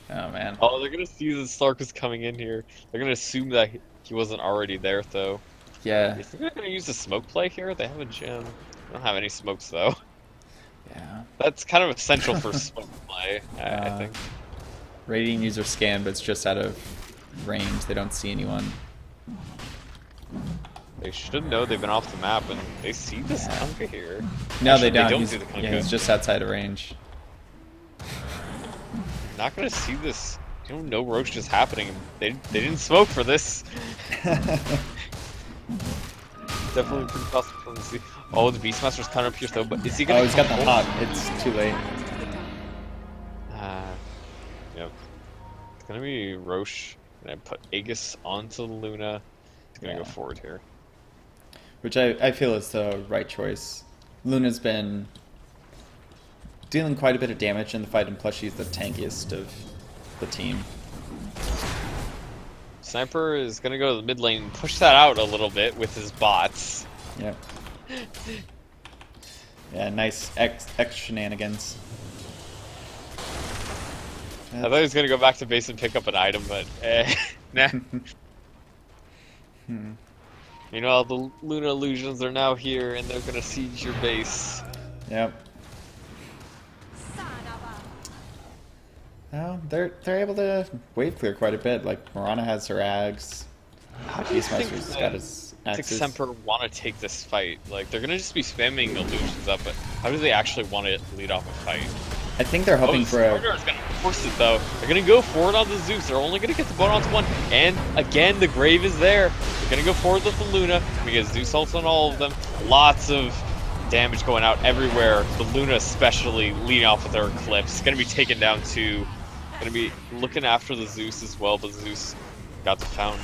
Oh man. Oh, they're gonna see that Slark was coming in here. They're gonna assume that he wasn't already there, though. Yeah. You think they're gonna use the smoke play here? They have a gem. They don't have any smokes, though. Yeah. That's kind of essential for smoke play, I think. Radiant user scan, but it's just out of range. They don't see anyone. They should know they've been off the map, and they see this Kunkka here. No, Actually, they don't. don't He's, see the Kunkka. yeah, he's just outside of range. Not gonna see this. You don't know Roach is happening. They didn't smoke for this. Definitely pretty possible for them to see. Oh, the Beastmaster's coming up here though, but is he gonna? Oh, he's got the come hog. home? It's too late. Yep. It's gonna be Roche. Gonna put Aegis onto Luna. He's gonna go forward here. Which I feel is the right choice. Luna's been dealing quite a bit of damage in the fight, and plus she's the tankiest of the team. Sniper is gonna go to the mid lane and push that out a little bit with his bots. Yep. Yeah, nice X shenanigans. I thought he was gonna go back to base and pick up an item, but nah. Meanwhile, the Luna illusions are now here, and they're gonna siege your base. Yep. Well, they're able to wave clear quite a bit. Like Marana has her Ags. How do you think Beastmaster's got his axes. Semper want to take this fight? Like, they're gonna just be spamming illusions up, but how do they actually want to lead off a fight? I think they're hoping the for a. Starter is gonna force it though. They're gonna go forward on the Zeus. They're only gonna get the boat onto one, and again the Grave is there. They're gonna go forward with the Luna because Zeus ults on all of them. Lots of damage going out everywhere. The Luna especially leading off with her Eclipse. Gonna be taken down too. Gonna be looking after the Zeus as well, but Zeus got the fountain.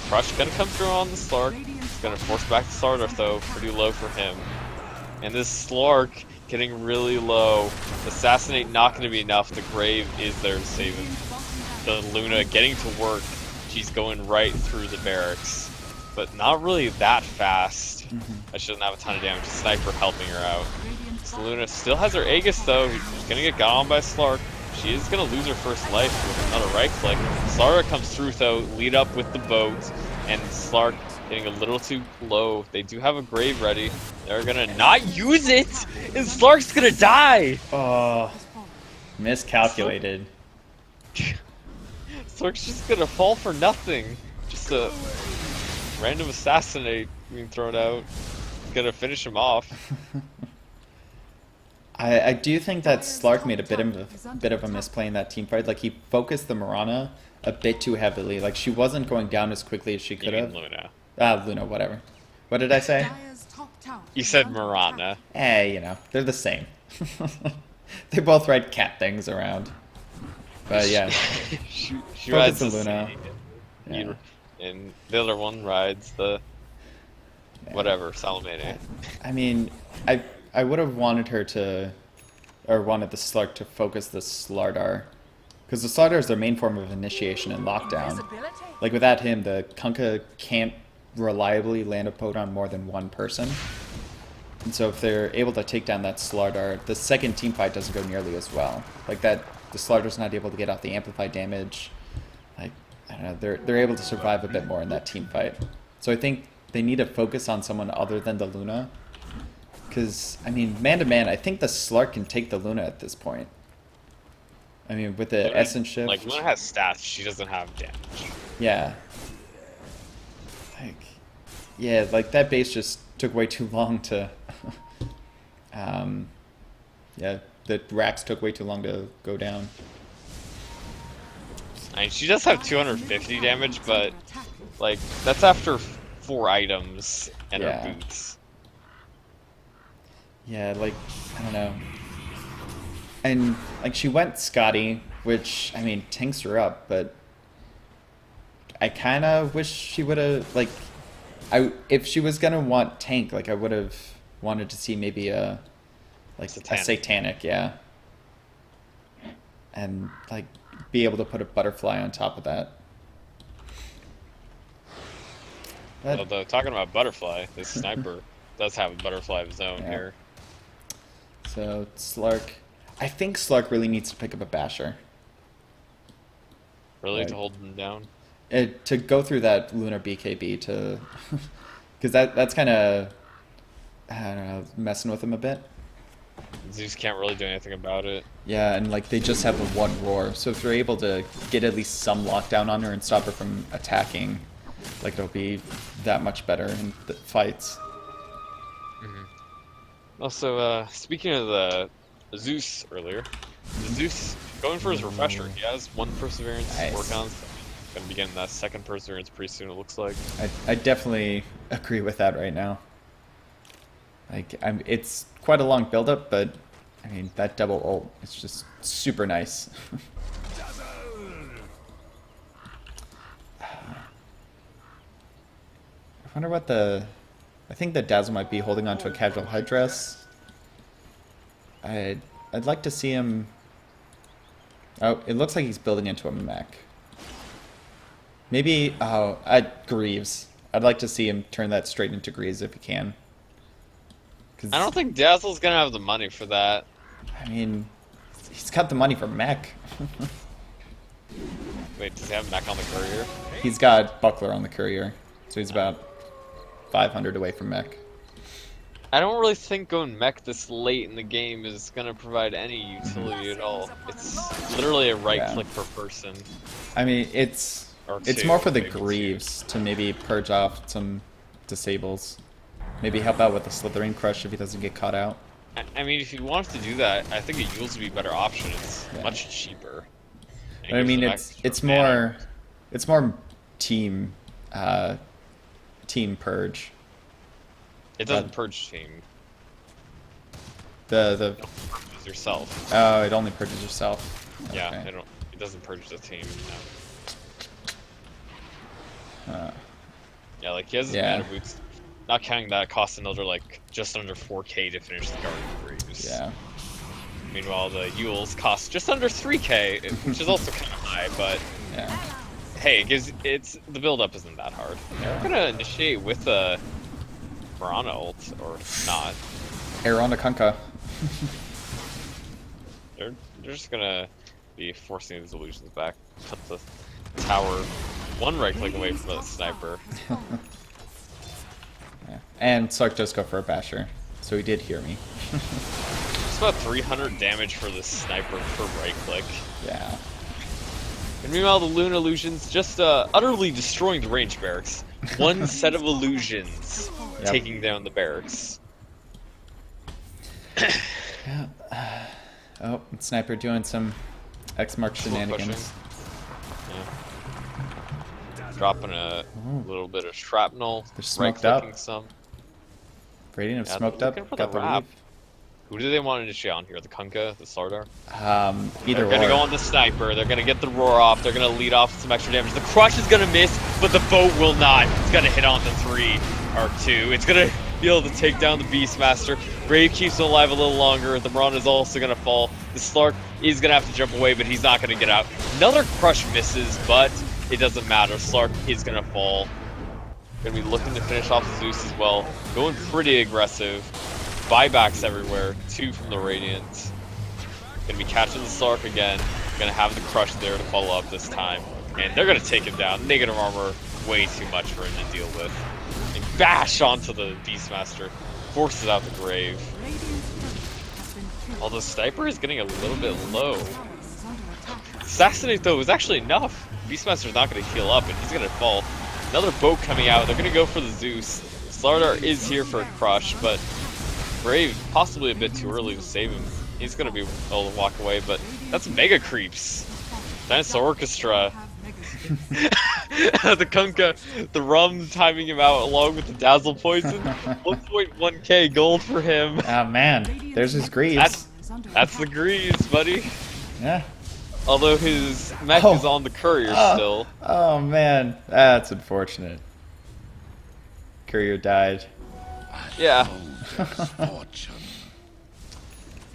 Crush gonna come through on the Slark. It's gonna force back the Starter though, pretty low for him. And this Slark getting really low. Assassinate not gonna be enough. The Grave is there to save him. The Luna getting to work. She's going right through the barracks, but not really that fast. I shouldn't have a ton of damage. Sniper helping her out. So Luna still has her Aegis though. She's gonna get got on by Slark. She is gonna lose her first life with another right click. Slark comes through though, lead up with the boat, and Slark getting a little too low. They do have a Grave ready. They're gonna not use it, and Slark's gonna die. Oh, miscalculated. Slark's just gonna fall for nothing. Just a random assassinate being thrown out. Gonna finish him off. I do think that Slark made a bit of a misplay in that team fight. Like, he focused the Marana a bit too heavily. Like, she wasn't going down as quickly as she could have. Luna. Luna, whatever. What did I say? Dire's top tower You is said under Marana. attack. You know, they're the same. They both ride cat things around. But yeah, she Focus rides the the Luna. Luna. Yeah. And the other one rides the whatever, Salamene. I mean, I would have wanted her to, or wanted the Slark to focus the Slardar Because the Slardar is their main form of initiation and lockdown. Like without him, the Kunkka can't reliably land a pote on more than one person. And so if they're able to take down that Slardar, the second team fight doesn't go nearly as well. Like that, the Slardar's not able to get off the amplified damage. Like, I don't know, they're able to survive a bit more in that team fight. So I think they need to focus on someone other than the Luna. Because, I mean, man-to-man, I think the Slark can take the Luna at this point. I mean, with the Essence Shift... Like, Luna has stats, she doesn't have damage. Yeah. Like, yeah, like, that base just took way too long to... yeah, the racks took way too long to go down. I mean, she does have 250 damage, but, like, that's after 4 items and her boots. Yeah, like, I don't know. And, like, she went Scotty, which, I mean, tanks her up, but I kind of wish she would have, like, if she was going to want tank, like, I would have wanted to see maybe a Satanic, yeah. And, like, be able to put a butterfly on top of that. But, Although, talking about butterfly, this sniper does have a butterfly of his own here. So, Slark... I think Slark really needs to pick up a Basher. Really, Like, to hold him down? To go through that Lunar BKB to... Because that's kind of, I don't know, messing with him a bit. Zeus can't really do anything about it. Yeah, and like they just have the one roar, so if they're able to get at least some lockdown on her and stop her from attacking, like it'll be that much better in the fights. Also, speaking of the Zeus earlier, Zeus going for his refresher. He has 1 perseverance to work on. So gonna be getting that 2nd perseverance pretty soon. It looks like. I definitely agree with that right now. Like it's quite a long build-up, but I mean that double ult is just super nice. I wonder what the... I think the Dazzle might be holding on to a casual headdress. I'd like to see him... Oh, it looks like he's building into a mech. Maybe... Oh, Greaves. I'd like to see him turn that straight into Greaves if he can. I don't think Dazzle's gonna have the money for that. I mean, he's got the money for mech. Wait, does he have mech on the courier? He's got Buckler on the courier, so he's about 500 away from mech. I don't really think going mech this late in the game is gonna provide any utility at all. It's literally a right click per person. I mean, it's more for the Greaves to maybe purge off some disables. Maybe help out with the Slithering Crush if he doesn't get caught out. I mean, if he wants to do that, I think a Yules would be a better option. It's much cheaper. But I mean, it's more team purge. It doesn't purge team. The purges yourself. Oh, it only purges yourself. Okay. Yeah, it doesn't purge the team. No. Yeah, like he has his mana boots. Not counting that, costs another like just under 4k to finish the Guardian Greaves. Yeah. Meanwhile, the Yules cost just under 3k, which is also kind of high, but hey, the build-up isn't that hard. They're gonna initiate with a Piranha ult or not. Aeron Kunkka. They're just gonna be forcing these illusions back. Put the tower 1 right click away from the sniper. And Sark does go for a Basher, so he did hear me. It's about 300 damage for this sniper per right click. Yeah. And meanwhile, the Luna illusions just utterly destroying the range barracks. 1 set of illusions taking down the barracks. Yeah. Oh, Sniper doing some X-Mark shenanigans. Dropping a little bit of shrapnel. They're smoked up. Some. Radiant have smoked up. Got the lead. Who do they want to initiate on here? The Kunkka? The Slardar? Either They're gonna go on the Sniper. They're gonna get the roar off. They're gonna lead off with some extra damage. The Crush is gonna miss, but the boat will not. It's gonna hit on the 3 or 2. It's gonna be able to take down the Beastmaster. Brave keeps him alive a little longer. The Miran is also gonna fall. The Slark He's gonna have to jump away, but he's not gonna get out. Another crush misses, but it doesn't matter. Slark is gonna fall. Gonna be looking to finish off Zeus as well. Going pretty aggressive. Buybacks everywhere. 2 from the Radiant. Gonna be catching the Slark again. Gonna have the crush there to follow up this time. And they're gonna take him down. Negative armor, way too much for him to deal with. And bash onto the Beastmaster. Forces out the grave. Although Sniper is getting a little bit low. Assassinate though is actually enough. Beastmaster's not gonna heal up and he's gonna fall. Another boat coming out. They're gonna go for the Zeus. Slardar is here for a crush, but Brave possibly a bit too early to save him. He's gonna be able to walk away, but that's mega creeps. Dinosaurchestra. The Kunkka, the rum timing him out along with the Dazzle Poison. 1.1k gold for him. Ah man, there's his greaves. That's the greaves, buddy. Yeah. Although his mech is on the courier still. Oh man, that's unfortunate. Courier died. Yeah. Soldier's fortune.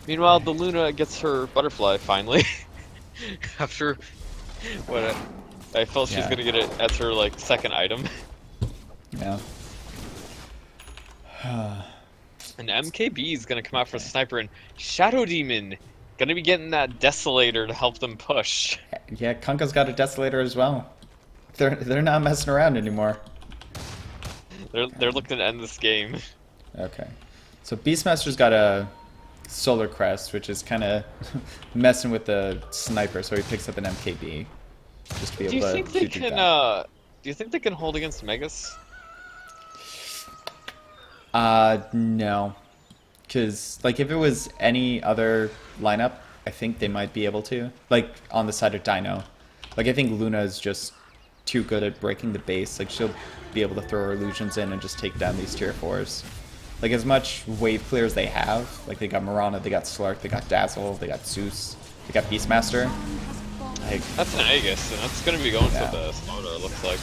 Meanwhile, the Luna gets her butterfly finally. After what I felt she's gonna get it as her like second item. Yeah. And MKB is gonna come out for Sniper, and Shadow Demon gonna be getting that Desolator to help them push. Yeah, Kunkka's got a Desolator as well. They're not messing around anymore. They're looking to end this game. Okay. So Beastmaster's got a Solar Crest, which is kind of messing with the Sniper, so he picks up an MKB just to be able Do you to think they shoot these can? down. Do you think they can hold against Megas? No, because like if it was any other lineup, I think they might be able to. Like on the side of Dino, like I think Luna is just too good at breaking the base. Like she'll be able to throw her illusions in and just take down these tier 4s. Like as much wave clear as they have, like they got Mirana, they got Slark, they got Dazzle, they got Zeus, they got Beastmaster. Like, That's an Aegis, and that's gonna be going Yeah. for the Slaughter, it looks like.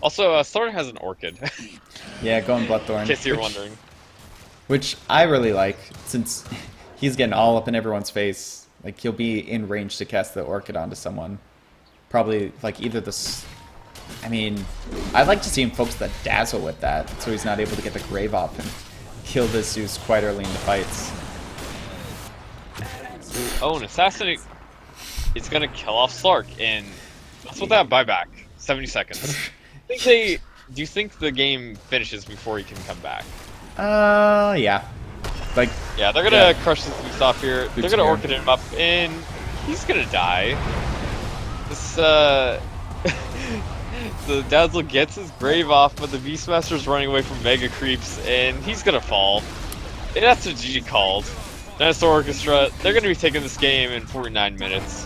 Also, Slaughter has an Orchid, in yeah, going Bloodthorn. case you're which- wondering. Which I really like, since he's getting all up in everyone's face. Like he'll be in range to cast the Orchid onto someone. Probably like either this. I mean, I'd like to see him focus the Dazzle with that, so he's not able to get the Grave off and kill this Zeus quite early in the fights. Oh, and Assassinate is gonna kill off Slark, and that's what that buyback. 70 seconds. Do you think the game finishes before he can come back? Yeah. Like, Yeah, they're gonna crush this Zeus off here. They're gonna here. Orchid him up, and he's gonna die. This, the Dazzle gets his Grave off, but the Beastmaster's running away from Mega Creeps, and he's gonna fall. And that's what GG called. Dinosaurchestra, they're gonna be taking this game in 49 minutes.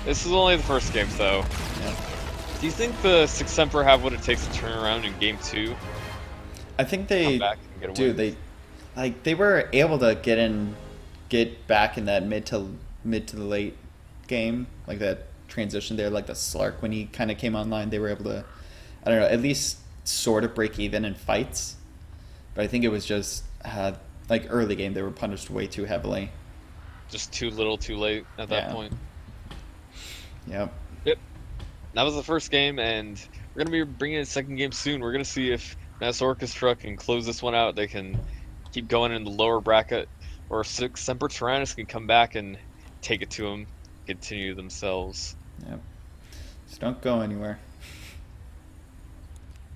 This is only the first game, though. Yeah. Do you think the Six Semper have what it takes to turn around in game 2? I think they Come back and get a do. win? They were able to get back in that mid to the late game, like that transition there, like the Slark when he kind of came online. They were able to, I don't know, at least sort of break even in fights. But I think it was just like early game they were punished way too heavily. Just too little, too late at that Yeah. point. Yep. Yep. That was the first game, and we're going to be bringing in a second game soon. We're going to see if Dinosaurchestra can close this one out. They can keep going in the lower bracket, or if Semper Tyrannis can come back and take it to them, continue themselves. Yep. Just don't go anywhere.